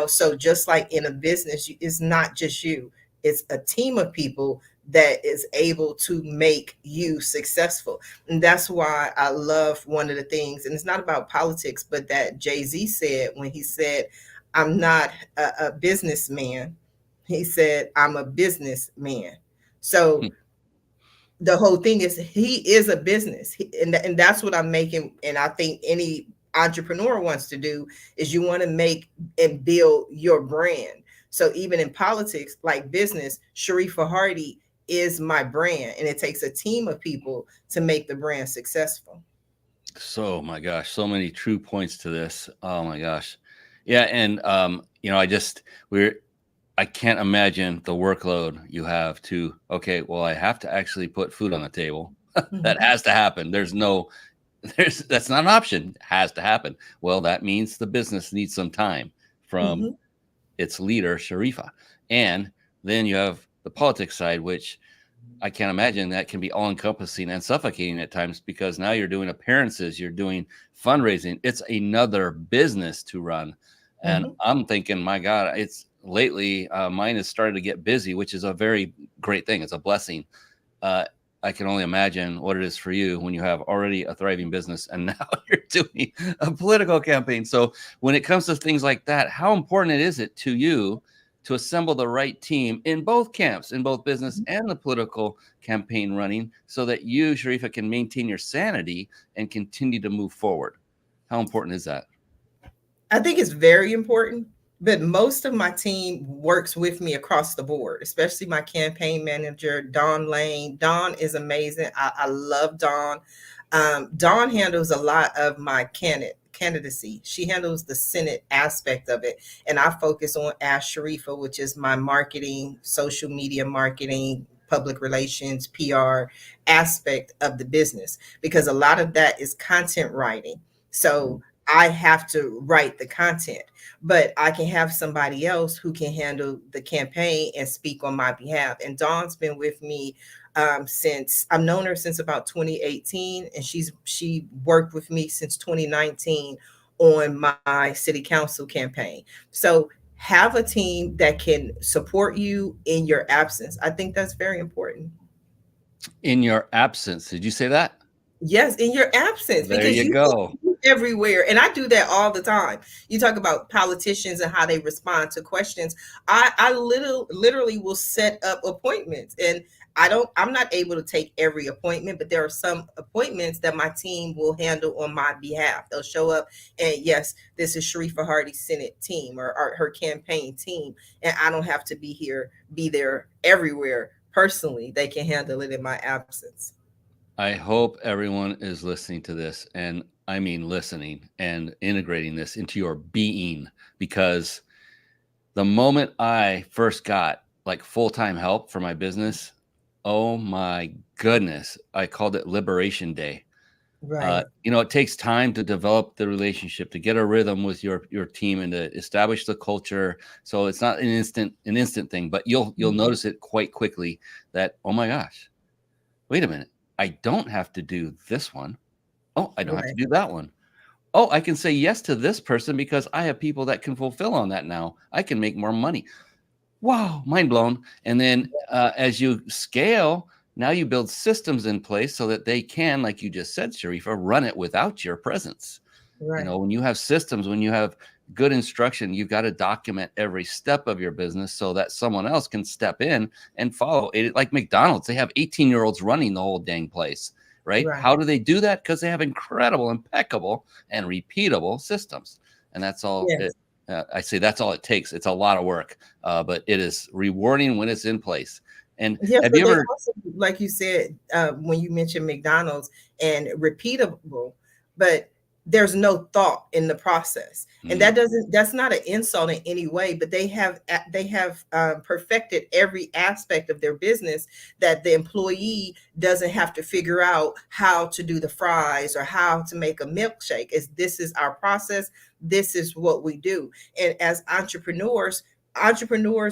So just like in a business, it's not just you. It's a team of people that is able to make you successful. And that's why I love one of the things, and it's not about politics, but that Jay-Z said when he said, I'm not a businessman. He said, I'm a businessman. So the whole thing is he is a business, and that's what I'm making. And I think any entrepreneur wants to do is you want to make and build your brand. So even in politics, like business, Sharifah Hardie is my brand, and it takes a team of people to make the brand successful. So, my gosh, so many true points to this. Oh my gosh. Yeah. And, I can't imagine the workload you have to, okay, well, I have to actually put food on the table. That has to happen. That's not an option. It has to happen. Well, that means the business needs some time from its leader, Sharifah. And then you have the politics side, which I can't imagine that can be all encompassing and suffocating at times, because now you're doing appearances, you're doing fundraising. It's another business to run. And I'm thinking, my God, it's lately mine has started to get busy, which is a very great thing. It's a blessing. I can only imagine what it is for you when you have already a thriving business and now you're doing a political campaign. So when it comes to things like that, how important is it to you to assemble the right team in both camps, in both business and the political campaign running, so that you, Sharifah, can maintain your sanity and continue to move forward? How important is that? I think it's very important, but most of my team works with me across the board, especially my campaign manager, Dawn Lane. Dawn is amazing. I love Dawn. Dawn handles a lot of my candidacy. She handles the Senate aspect of it. And I focus on Ask Sharifah, which is my marketing, social media marketing, public relations, PR aspect of the business, because a lot of that is content writing. So I have to write the content, but I can have somebody else who can handle the campaign and speak on my behalf. And Dawn's been with me since I've known her since about 2018, and she worked with me since 2019 on my city council campaign. So have a team that can support you in your absence. I think that's very important. In your absence, did you say that? Yes, in your absence, There because you you go. everywhere. And I do that all the time. You talk about politicians and how they respond to questions. I literally will set up appointments, and I'm not able to take every appointment, but there are some appointments that my team will handle on my behalf. They'll show up and, yes, this is Sharifah Hardie Senate team or her campaign team. And I don't have to be there everywhere personally. They can handle it in my absence. I hope everyone is listening to this, and I mean listening and integrating this into your being, because the moment I first got like full-time help for my business, oh my goodness, I called it Liberation Day. Right. It takes time to develop the relationship, to get a rhythm with your team, and to establish the culture. So it's not an instant thing, but you'll notice it quite quickly that, oh my gosh, wait a minute. I don't have to do this one. Oh, I don't have to do that one. Oh, I can say yes to this person because I have people that can fulfill on that now. I can make more money. Wow, mind blown. And then as you scale, now you build systems in place so that they can, like you just said, Sharifah, run it without your presence. Right. When you have systems, when you have good instruction, you've got to document every step of your business so that someone else can step in and follow it. Like McDonald's, they have 18-year-olds running the whole dang place. right? Right. How do they do that? Because they have incredible, impeccable, and repeatable systems. And that's all Yes. it, I say that's all it takes. It's a lot of work, but it is rewarding when it's in place. And Yeah, have so you they ever? also, like you said, when you mentioned McDonald's and repeatable, but there's no thought in the process, and Mm, that's not an insult in any way. But they have perfected every aspect of their business that the employee doesn't have to figure out how to do the fries or how to make a milkshake. Is this is our process? This is what we do. And as entrepreneurs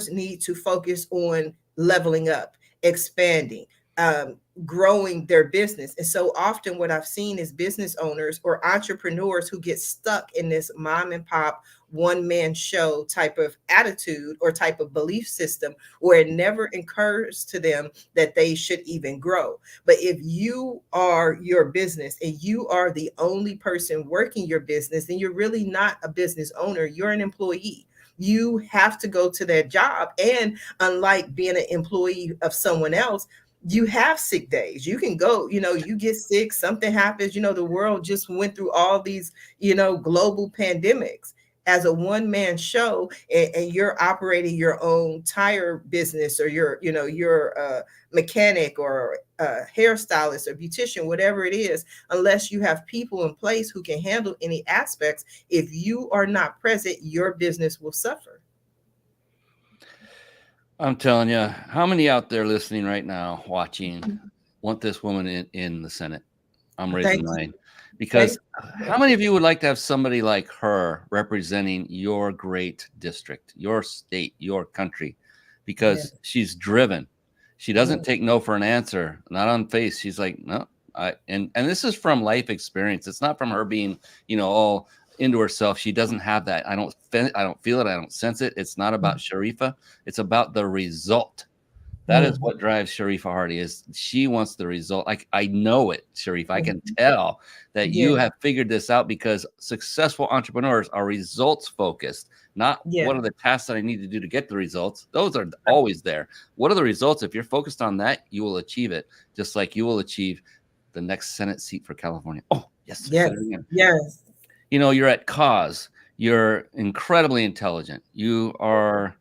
need to focus on leveling up, expanding, um, growing their business. And so often, what I've seen is business owners or entrepreneurs who get stuck in this mom and pop one man show type of attitude or type of belief system where it never occurs to them that they should even grow. But if you are your business and you are the only person working your business, then you're really not a business owner, you're an employee. You have to go to that job. And unlike being an employee of someone else, you have sick days. You can go, you get sick, something happens, the world just went through all these, global pandemics. As a one man show, and you're operating your own tire business, or your mechanic or hairstylist or beautician, whatever it is, unless you have people in place who can handle any aspects, if you are not present, your business will suffer. I'm telling you, how many out there listening right now, watching, want this woman in the Senate? I'm raising Thank you. mine Thank because how you. many of you would like to have somebody like her representing your great district, your state, your country? Yeah. Because she's driven. She Yeah. doesn't take no for an answer, not on face. She's like, no, and this is from life experience. It's not from her being, all into herself. She doesn't have that. I don't feel it. I don't sense it. It's not about Sharifah. It's about the result. That is Mhm. what drives Sharifah Hardie. Is she wants the result. I know it, Sharifah. I can Mhm. tell that Yeah. you have figured this out because successful entrepreneurs are results focused, not Yeah. what are the tasks that I need to do to get the results. Those are always there. What are the results? If you're focused on that, you will achieve it, just like you will achieve the next Senate seat for California. Oh, yes, I Yes. said it again. Yes. You're at cause. You're incredibly intelligent. You are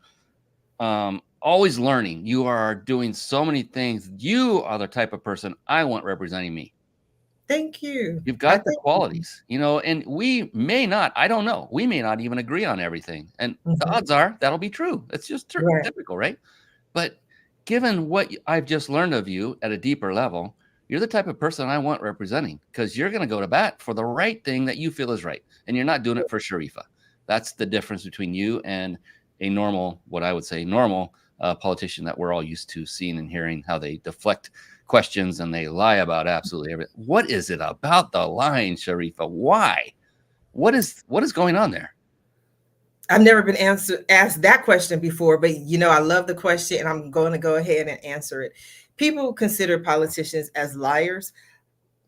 always learning. You are doing so many things. You are the type of person I want representing me. Thank you. You've I got the thank you. qualities, and we may not, I don't know, we may not even agree on everything. And the Mhm. odds are that'll be true. It's just Right. typical, right? But given what I've just learned of you at a deeper level, you're the type of person I want representing because you're going to go to bat for the right thing that you feel is right. And you're not doing it for Sharifah. That's the difference between you and a normal, what I would say, normal politician that we're all used to seeing and hearing how they deflect questions and they lie about absolutely everything. What is it about the lying, Sharifah? Why? What is going on there? I've never been asked that question before, but I love the question and I'm going to go ahead and answer it. People consider politicians as liars.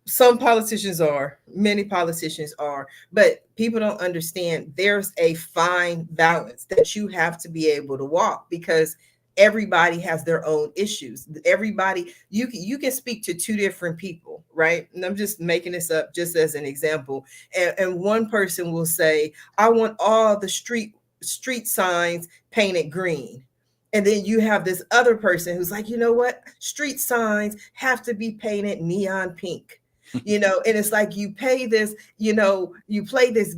Some politicians are, many politicians are, but people don't understand there's a fine balance that you have to be able to walk, because everybody has their own issues. Everybody, you can speak to two different people, right? And I'm just making this up just as an example. And one person will say, I want all the street signs painted green. And then you have this other person who's like, you know what? Street signs have to be painted neon pink. And it's like you play this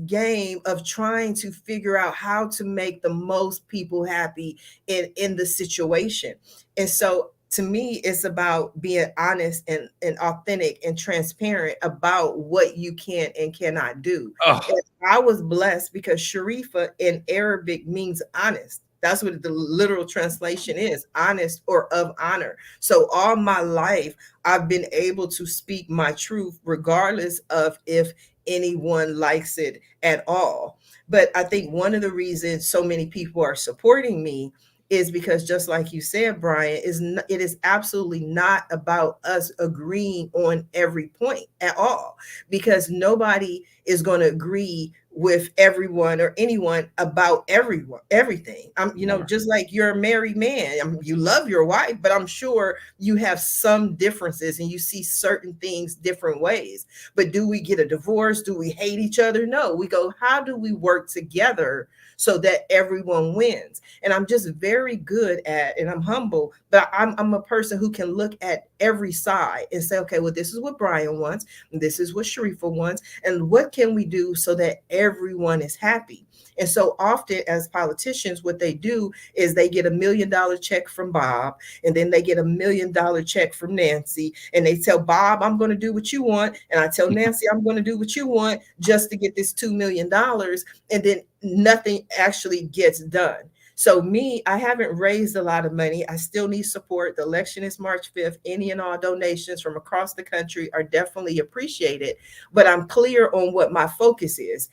game of trying to figure out how to make the most people happy in the situation. And so to me, it's about being honest and authentic and transparent about what you can and cannot do. And Oh, I was blessed because Sharifa in Arabic means honest. That's what the literal translation is, honest or of honor. So all my life, I've been able to speak my truth regardless of if anyone likes it at all. But I think one of the reasons so many people are supporting me is because, just like you said, Brian, it is absolutely not about us agreeing on every point at all, because nobody is going to agree with everyone or anyone about everything. Never. Just like you're a married man, you love your wife, but I'm sure you have some differences and you see certain things different ways. But do we get a divorce? Do we hate each other? No, we go, how do we work together so that everyone wins? And I'm just very good at, and I'm humble, but I'm a person who can look at every side and say, okay, well, this is what Brian wants, and this is what Sharifah wants, and what can we do so that everyone is happy? And so often as politicians, what they do is they get $1 million check from Bob, and then they get $1 million check from Nancy, and they tell Bob, I'm going to do what you want, and I tell Nancy, I'm going to do what you want, just to get this $2 million, and then nothing actually gets done. So me, I haven't raised a lot of money. I still need support. The election is March 5th. Any and all donations from across the country are definitely appreciated, but I'm clear on what my focus is.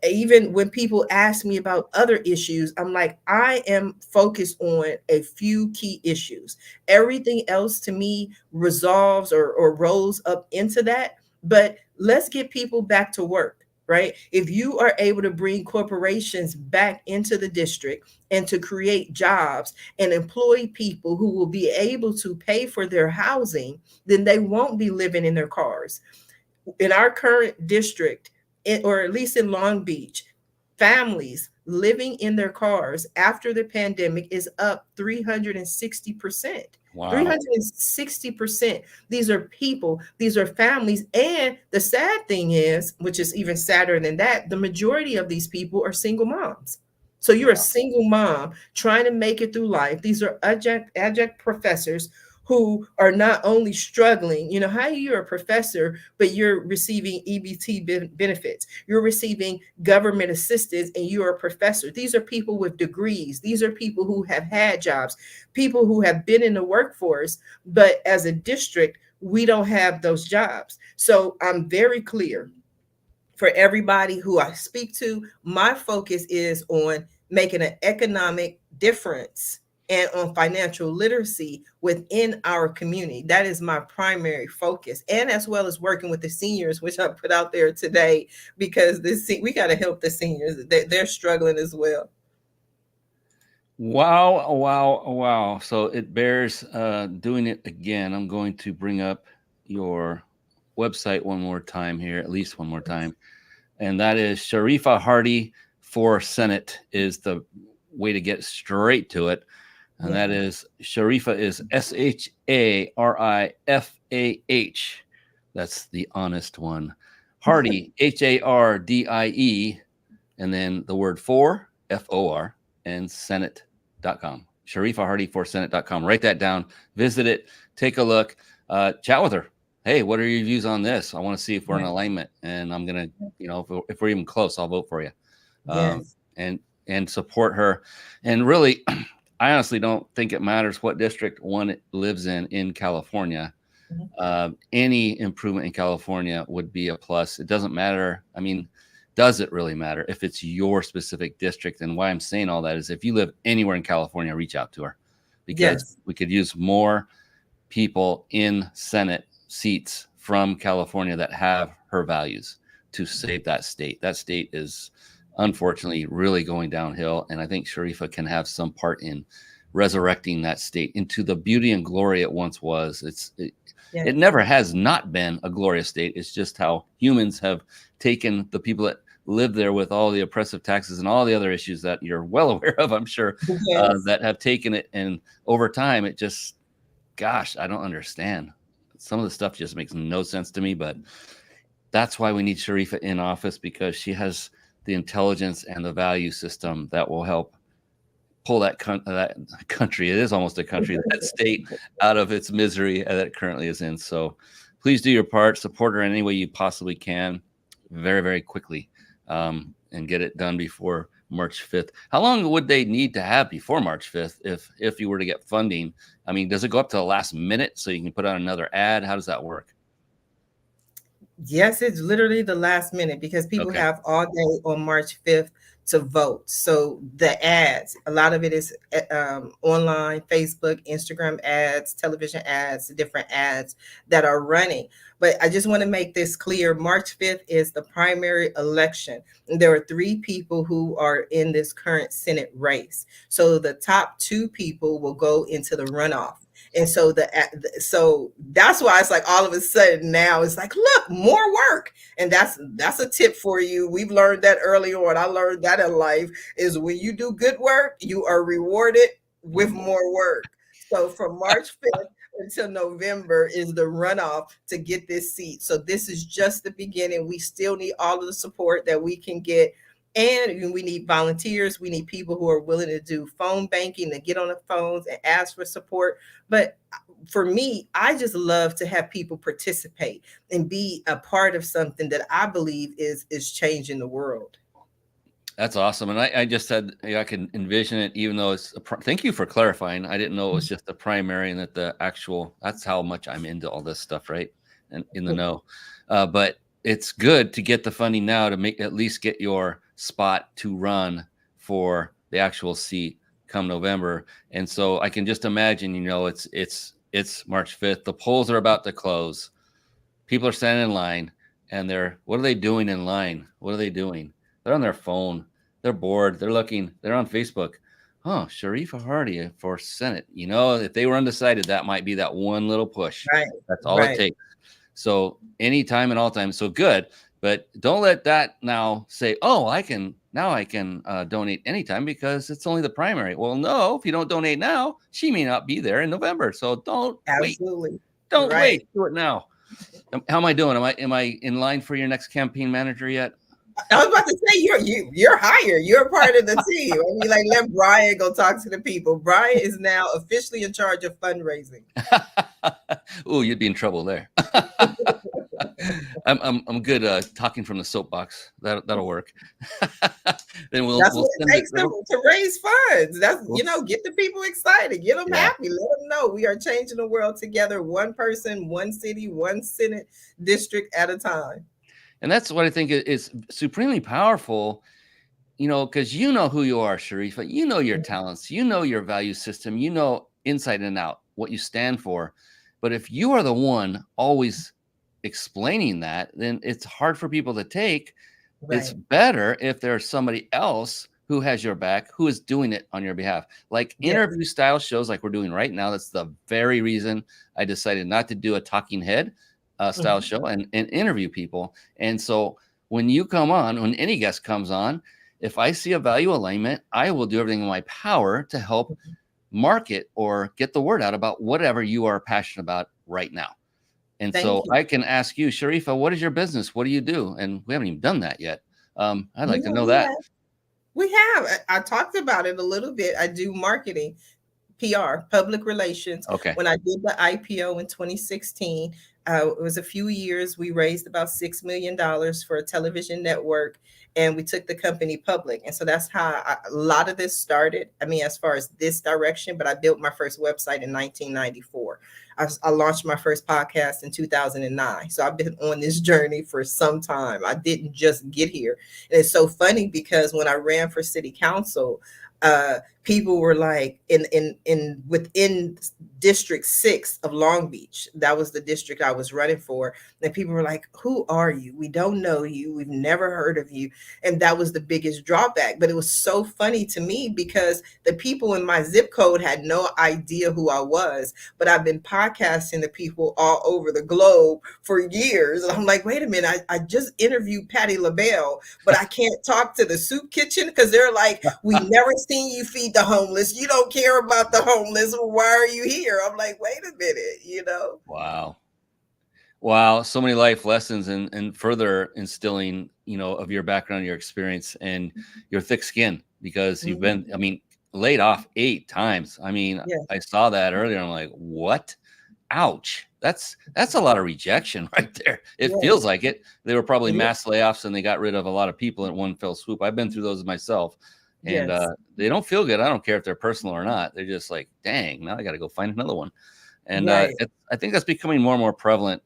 Even when people ask me about other issues, I'm like, I am focused on a few key issues. Everything else to me resolves or rolls up into that. But let's get people back to work. Right? If you are able to bring corporations back into the district and to create jobs and employ people who will be able to pay for their housing, then they won't be living in their cars. In our current district, or at least in Long Beach, families living in their cars after the pandemic is up 360%. Wow. 360%. These are people, these are families. And the sad thing is, which is even sadder than that, the majority of these people are single moms. So you're a single mom trying to make it through life. These are adjunct professors who are not only struggling, how you're a professor, but you're receiving EBT benefits. You're receiving government assistance and you're a professor. These are people with degrees. These are people who have had jobs, people who have been in the workforce, but as a district, we don't have those jobs. So I'm very clear for everybody who I speak to, my focus is on making an economic difference and on financial literacy within our community. That is my primary focus. And as well as working with the seniors, which I put out there today, because we got to help the seniors. They're struggling as well. Wow, wow, wow. So it bears doing it again. I'm going to bring up your website one more time here, at least one more time. And that is Sharifah Hardie for Senate is the way to get straight to it. And that is Sharifah is Sharifah. That's the honest one. Hardie, Hardie, and then the word for, FOR, and Senate.com. Sharifah Hardie for Senate.com. Write that down. Visit it. Take a look. Chat with her. Hey, what are your views on this? I want to see if we're in alignment. And I'm going to, if we're even close, I'll vote for you. And support her. And really, I honestly don't think it matters what district one lives in California. Any improvement in California would be a plus. It doesn't matter. I mean, does it really matter if it's your specific district? And why I'm saying all that is if you live anywhere in California, reach out to her, because we could use more people in Senate seats from California that have her values to save that state. That state is unfortunately really going downhill. And I think Sharifah can have some part in resurrecting that state into the beauty and glory it once was. It never has not been a glorious state. It's just how humans have taken the people that live there with all the oppressive taxes and all the other issues that you're well aware of, I'm sure, that have taken it. And over time, it just, gosh, I don't understand. Some of the stuff just makes no sense to me, but that's why we need Sharifah in office, because she has the intelligence and the value system that will help pull that country, it is almost a country, that state out of its misery that it currently is in. So please do your part, support her in any way you possibly can, very, very quickly, and get it done before March 5th. How long would they need to have before March 5th if you were to get funding? I mean, does it go up to the last minute so you can put out another ad? How does that work? Yes, it's literally the last minute, because people have all day on March 5th to vote. So the ads, a lot of it is online, Facebook, Instagram ads, television ads, different ads that are running. But I just want to make this clear. March 5th is the primary election. And there are 3 people who are in this current Senate race. So the top 2 people will go into the runoff. And so so that's why it's like all of a sudden now it's like, look, more work. And that's a tip for you. We've learned that early on. I learned that in life is when you do good work, you are rewarded with more work. So from March 5th until November is the runoff to get this seat. So this is just the beginning. We still need all of the support that we can get. And we need volunteers. We need people who are willing to do phone banking, to get on the phones and ask for support. But for me, I just love to have people participate and be a part of something that I believe is changing the world. That's awesome. And I just said, I can envision it, even though it's thank you for clarifying. I didn't know it was just the primary and that the actual, that's how much I'm into all this stuff, right? And in the know. But it's good to get the funding now to at least get your spot to run for the actual seat come November. And so I can just imagine, it's March 5th. The polls are about to close. People are standing in line and what are they doing in line? What are they doing? They're on their phone. They're bored. They're looking. They're on Facebook. Oh, Sharifah Hardie for Senate. If they were undecided, that might be that one little push. Right. That's all it takes. So anytime and all time. So good. But don't let that now say, oh, I can donate anytime because it's only the primary. Well, no, if you don't donate now, she may not be there in November. So don't wait. Don't wait. Do it now. How am I doing? Am I in line for your next campaign manager yet? I was about to say you're hired. You're part of the team. I mean, like, let Brian go talk to the people. Brian is now officially in charge of fundraising. Oh, you'd be in trouble there. I'm good talking from the soapbox. That'll work. Then that's what it takes to raise funds. That's get the people excited, get them happy, let them know we are changing the world together, one person, one city, one Senate district at a time. And that's what I think is supremely powerful, because you know who you are, Sharifah. You know your talents. You know your value system. You know inside and out what you stand for. But if you are the one always explaining that, then it's hard for people to take. Right. It's better if there's somebody else who has your back, who is doing it on your behalf. Like interview style shows like we're doing right now. That's the very reason I decided not to do a talking head style show and interview people. And so when you come on, when any guest comes on, if I see a value alignment, I will do everything in my power to help market or get the word out about whatever you are passionate about right now. And so I can ask you, Sharifah, what is your business? What do you do? And we haven't even done that yet. I'd like to know that. We have. I talked about it a little bit. I do marketing, PR, public relations. Okay. When I did the IPO in 2016, it was a few years. We raised about $6 million for a television network, and we took the company public. And so that's how a lot of this started. I mean, as far as this direction, but I built my first website in 1994. I launched my first podcast in 2009. So I've been on this journey for some time. I didn't just get here. And it's so funny because when I ran for city council, people were like within District 6 of Long Beach. That was the district I was running for. And people were like, who are you? We don't know you. We've never heard of you. And that was the biggest drawback. But it was so funny to me because the people in my zip code had no idea who I was. But I've been podcasting to people all over the globe for years. And I'm like, wait a minute, I just interviewed Patti LaBelle, but I can't talk to the soup kitchen because they're like, we never seen you feed the homeless. You don't care about the homeless. Why are you here? I'm like, wait a minute, Wow. So many life lessons and further instilling, of your background, your experience and your thick skin, because you've been, laid off 8 times. I saw that earlier. I'm like, what? Ouch. That's a lot of rejection right there. It feels like it. They were probably mass layoffs and they got rid of a lot of people in one fell swoop. I've been through those myself. And they don't feel good. I don't care if they're personal or not. They're just like, dang, now I got to go find another one. And I think that's becoming more and more prevalent.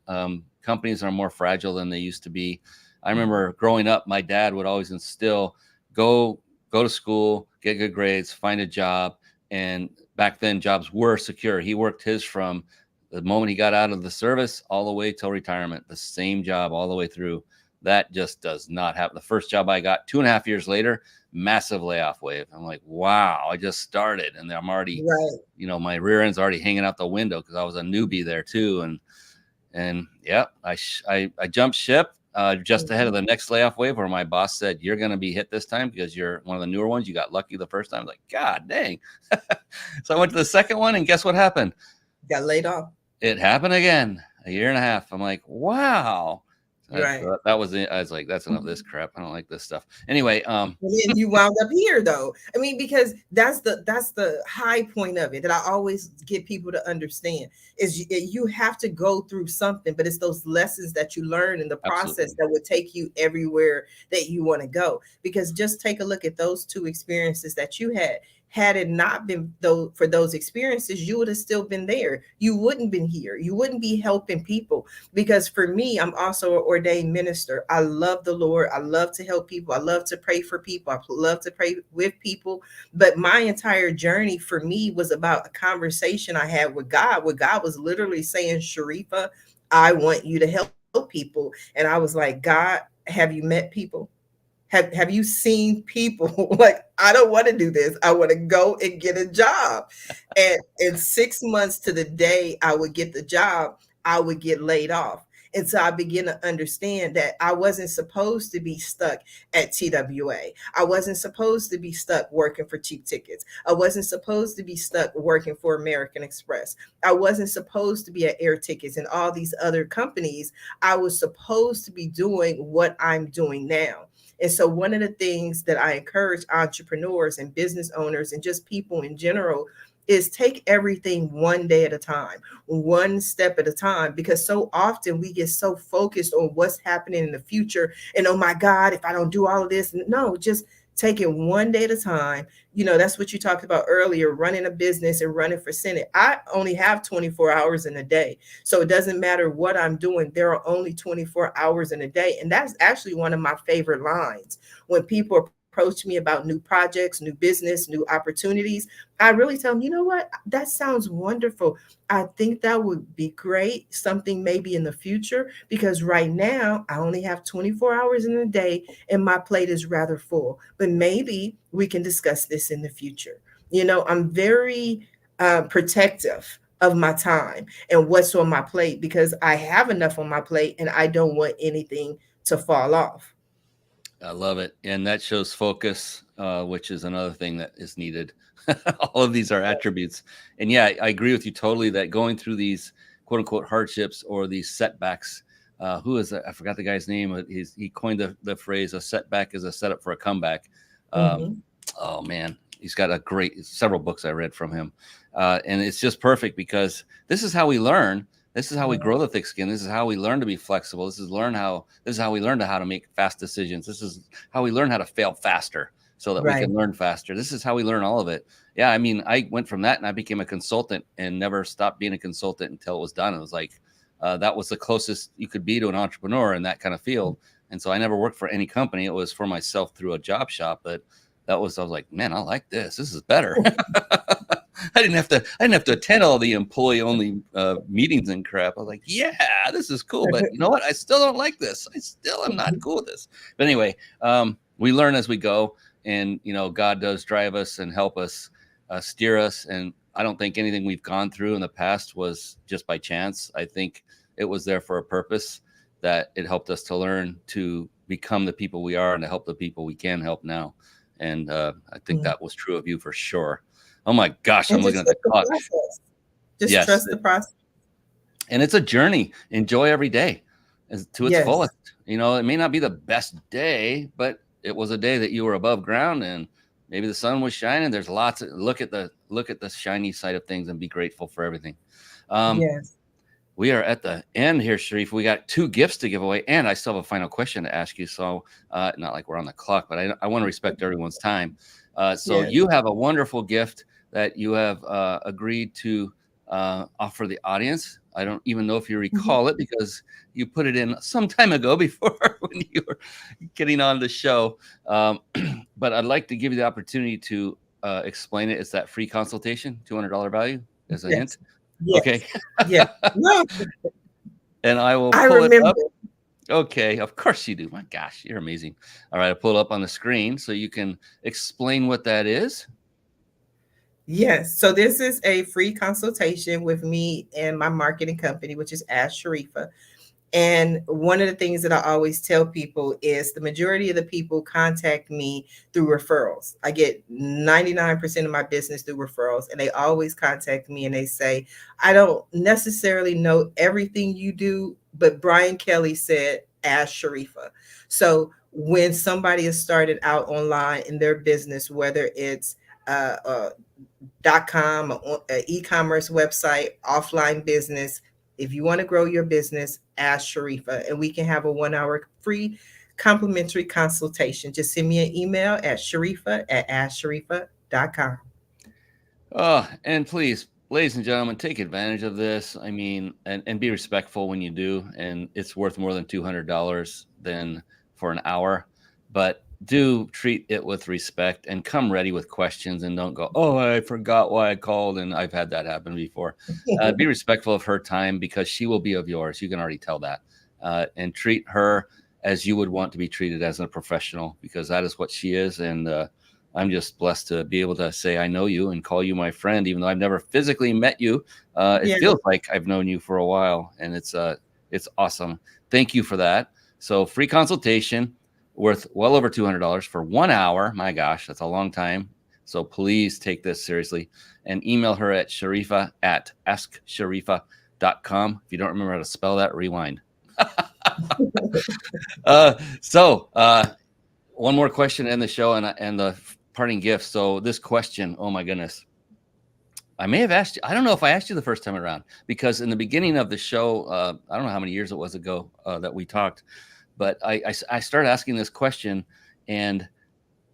Companies are more fragile than they used to be. I remember growing up, my dad would always instill, go go to school, get good grades, find a job. And back then, jobs were secure. He worked his from the moment he got out of the service all the way till retirement, the same job all the way through. That just does not happen. The first job I got 2.5 years later, massive layoff wave. I'm like, wow, I just started and I'm already, Right. my rear end's already hanging out the window because I was a newbie there too. And yeah, I jumped ship just ahead of the next layoff wave where my boss said, you're going to be hit this time because you're one of the newer ones. You got lucky the first time. I was like, God dang. So I went to the second one and guess what happened? Got laid off. It happened again, 1.5 years. I'm like, wow. Right. That was it. I was like, that's enough of this crap. I don't like this stuff. Anyway, And then you wound up here though. I mean, because that's the high point of it that I always get people to understand is you have to go through something, but it's those lessons that you learn in the process that would take you everywhere that you want to go. Because just take a look at those two experiences that you had. Had it not been for those experiences, you would have still been there. You wouldn't been here. You wouldn't be helping people. Because for me, I'm also an ordained minister. I love the Lord. I love to help people. I love to pray for people. I love to pray with people. But my entire journey for me was about a conversation I had with God, where God was literally saying, Sharifah, I want you to help people. And I was like, God, have you met people? Have you seen people? Like, I don't want to do this. I want to go and get a job. And in 6 months to the day I would get the job, I would get laid off. And so I began to understand that I wasn't supposed to be stuck at TWA. I wasn't supposed to be stuck working for Cheap Tickets. I wasn't supposed to be stuck working for American Express. I wasn't supposed to be at Air Tickets and all these other companies. I was supposed to be doing what I'm doing now. And so one of the things that I encourage entrepreneurs and business owners and just people in general is take everything one day at a time, one step at a time, because so often we get so focused on what's happening in the future. And oh my God, if I don't do all of this, no, just take it one day at a time. That's what you talked about earlier, running a business and running for Senate. I only have 24 hours in a day. So it doesn't matter what I'm doing. There are only 24 hours in a day. And that's actually one of my favorite lines. When people approach me about new projects, new business, new opportunities, I really tell them, you know what? That sounds wonderful. I think that would be great. Something maybe in the future, because right now I only have 24 hours in a day and my plate is rather full, but maybe we can discuss this in the future. I'm very protective of my time and what's on my plate because I have enough on my plate and I don't want anything to fall off. I love it. And that shows focus, which is another thing that is needed. All of these are attributes. And yeah, I agree with you totally that going through these quote unquote hardships or these setbacks, who is that? I forgot the guy's name. He coined the phrase, a setback is a setup for a comeback. Oh man, he's got several books I read from him. And it's just perfect because this is how we learn. This is how we grow the thick skin. This is how we learn to be flexible. This is how we learn how to make fast decisions. This is how we learn how to fail faster so that we can learn faster. This is how we learn all of it. Yeah, I mean, I went from that and I became a consultant and never stopped being a consultant until it was done. It was like that was the closest you could be to an entrepreneur in that kind of field. And so I never worked for any company. It was for myself through a job shop. But I was like, man, I like this. This is better. I didn't have to attend all the employee only meetings and crap. I was like, yeah, this is cool. But you know what? I still don't like this. I still am not cool with this. But anyway, we learn as we go. And, God does drive us and help us steer us. And I don't think anything we've gone through in the past was just by chance. I think it was there for a purpose, that it helped us to learn to become the people we are and to help the people we can help now. And I think that was true of you for sure. Oh my gosh, I'm looking at the clock. Just trust the process. And it's a journey. Enjoy every day to its fullest. It may not be the best day, but it was a day that you were above ground and maybe the sun was shining. There's lots of look at the shiny side of things and be grateful for everything. We are at the end here, Sharif. We got 2 gifts to give away, and I still have a final question to ask you. So not like we're on the clock, but I want to respect everyone's time. You have a wonderful gift that you have agreed to offer the audience. I don't even know if you recall it because you put it in some time ago before when you were getting on the show. But I'd like to give you the opportunity to explain it. It's that free consultation, $200 value as a hint. Yes. Okay. Yeah. No. And I will I pull remember. it up. Okay. Of course you do. My gosh, you're amazing. All right. I'll pull it up on the screen so you can explain what that is. Yes. So this is a free consultation with me and my marketing company, which is Ask Sharifah. And one of the things that I always tell people is the majority of the people contact me through referrals. I get 99% of my business through referrals, and they always contact me and they say, I don't necessarily know everything you do, but Brian Kelly said, ask Sharifah. So when somebody has started out online in their business, whether it's .com, an e-commerce website, offline business, if you want to grow your business, ask Sharifah, and we can have a 1-hour free complimentary consultation. Just send me an email at Sharifah@AskSharifah.com. Oh, and please, ladies and gentlemen, take advantage of this. I mean, and be respectful when you do. And it's worth more than $200 than for an hour. But do treat it with respect and come ready with questions and don't go, oh, I forgot why I called. And I've had that happen before. Be respectful of her time because she will be of yours. You can already tell that. And treat her as you would want to be treated as a professional because that is what she is. And I'm just blessed to be able to say I know you and call you my friend, even though I've never physically met you. It feels like I've known you for a while, and it's awesome. Thank you for that. So free consultation worth well over $200 for 1 hour. My gosh, that's a long time. So please take this seriously and email her at Sharifah@AskSharifah.com. If you don't remember how to spell that, rewind. One more question in the show and the parting gift. So this question, oh my goodness. I may have asked you, I don't know if I asked you the first time around because in the beginning of the show, I don't know how many years it was ago that we talked, but I started asking this question and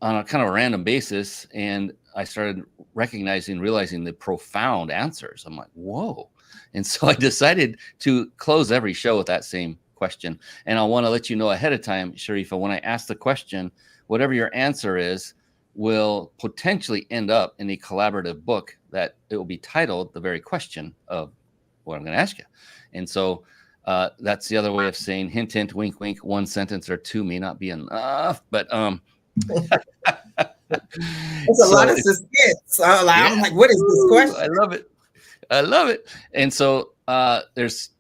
on a kind of a random basis. And I started realizing the profound answers. I'm like, whoa. And so I decided to close every show with that same question. And I want to let you know ahead of time, Sharifah, when I ask the question, whatever your answer is will potentially end up in a collaborative book that it will be titled the very question of what I'm going to ask you. And so that's the other way of saying hint, hint, wink, wink. One sentence or two may not be enough, but it's a lot of suspense. I'm like, what is this question? I love it. And so there's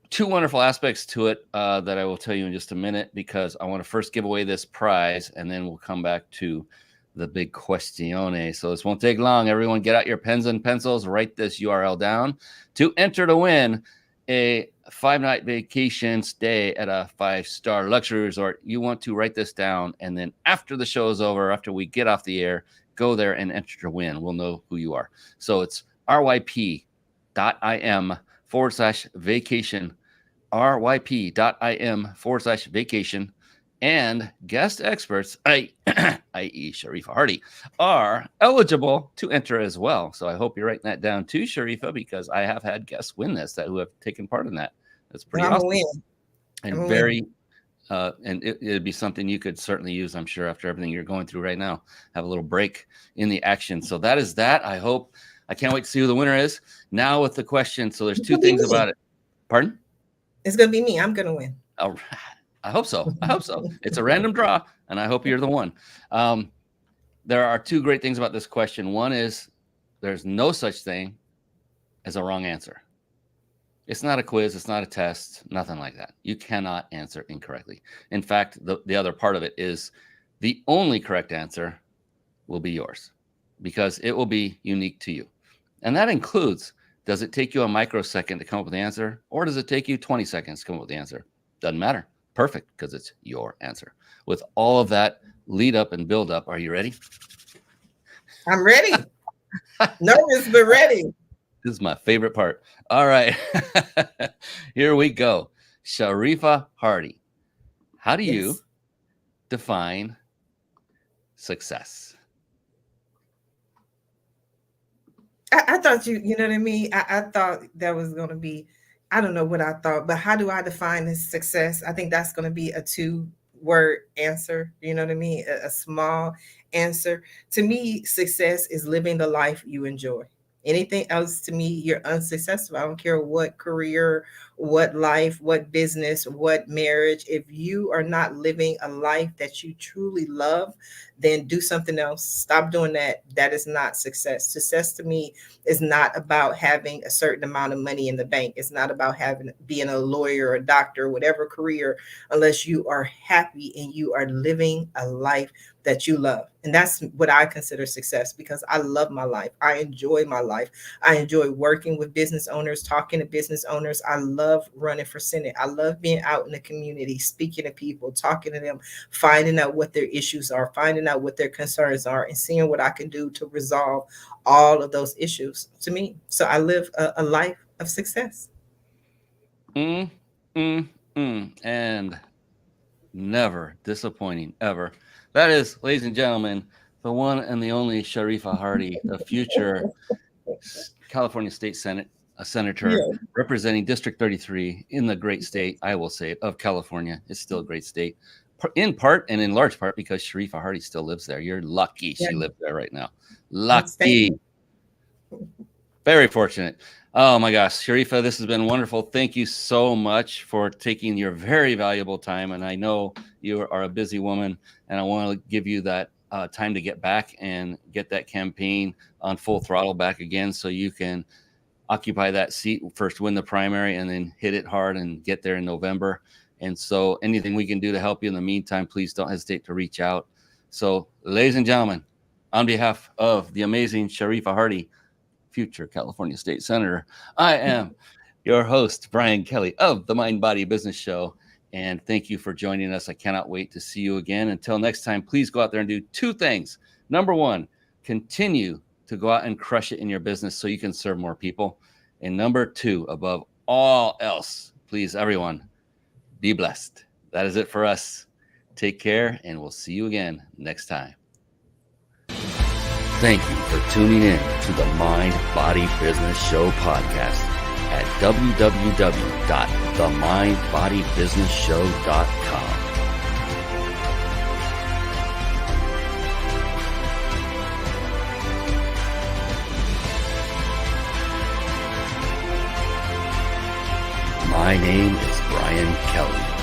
two wonderful aspects to it that I will tell you in just a minute because I want to first give away this prize and then we'll come back to the big questione. So this won't take long. Everyone get out your pens and pencils, write this URL down to enter to win a 5-night vacation stay at a 5-star luxury resort. You want to write this down. And then after the show is over, after we get off the air, go there and enter to win. We'll know who you are. So it's ryp.im/vacation, ryp.im/vacation. And guest experts, i.e. Sharifah Hardie, are eligible to enter as well. So I hope you're writing that down too, Sharifah, because I have had guests win this who have taken part in that. That's pretty awesome. And and it'd be something you could certainly use, I'm sure, after everything you're going through right now. Have a little break in the action. So that is that. I can't wait to see who the winner is. Now with the question. So there's two things about it. Pardon? It's going to be me. I'm going to win. All right. I hope so. It's a random draw, and I hope you're the one. There are two great things about this question. One is there's no such thing as a wrong answer. It's not a quiz. It's not a test. Nothing like that. You cannot answer incorrectly. In fact, the other part of it is the only correct answer will be yours because it will be unique to you. And that includes, does it take you a microsecond to come up with the answer, or does it take you 20 seconds to come up with the answer? Doesn't matter. Perfect, because it's your answer. With all of that lead up and build up, are you ready? I'm ready. Nervous, but ready. This is my favorite part. All right. Here we go. Sharifah Hardie, how do you define success? I thought you know what I mean? I thought that was going to be, I don't know what I thought, but how do I define this success? I think that's going to be a 2-word answer. You know what I mean? A small answer. To me, success is living the life you enjoy. Anything else to me, you're unsuccessful. I don't care what career, what life, what business, what marriage. If you are not living a life that you truly love, then do something else. Stop doing that. That is not success. Success to me is not about having a certain amount of money in the bank. It's not about being a lawyer or a doctor, whatever career, unless you are happy and you are living a life that you love. And that's what I consider success, because I love my life. I enjoy my life. I enjoy working with business owners, talking to business owners. I love running for Senate. I love being out in the community, speaking to people, talking to them, finding out what their issues are, finding out what their concerns are, and seeing what I can do to resolve all of those issues to me. So I live a life of success. And never disappointing, ever. That is, ladies and gentlemen, the one and the only Sharifah Hardie, the future California State Senate senator, representing District 33 in the great state, I will say it, of California. It's still a great state, in part and in large part because Sharifah Hardie still lives there. You're lucky she lives there right now. Lucky. Very fortunate. Oh my gosh, Sharifah, this has been wonderful. Thank you so much for taking your very valuable time. And I know you are a busy woman, and I want to give you that time to get back and get that campaign on full throttle back again, so you can occupy that seat, first win the primary and then hit it hard and get there in November. And so anything we can do to help you in the meantime, please don't hesitate to reach out. So, ladies and gentlemen, on behalf of the amazing Sharifah Hardie, future California State Senator, I am your host, Brian Kelly of the Mind Body Business Show. And thank you for joining us. I cannot wait to see you again. Until next time, please go out there and do 2 things. Number 1, continue to go out and crush it in your business so you can serve more people. And number 2, above all else, please, everyone, be blessed. That is it for us. Take care, and we'll see you again next time. Thank you for tuning in to the Mind Body Business Show podcast at www.themindbodybusinessshow.com. My name is Brian Kelly.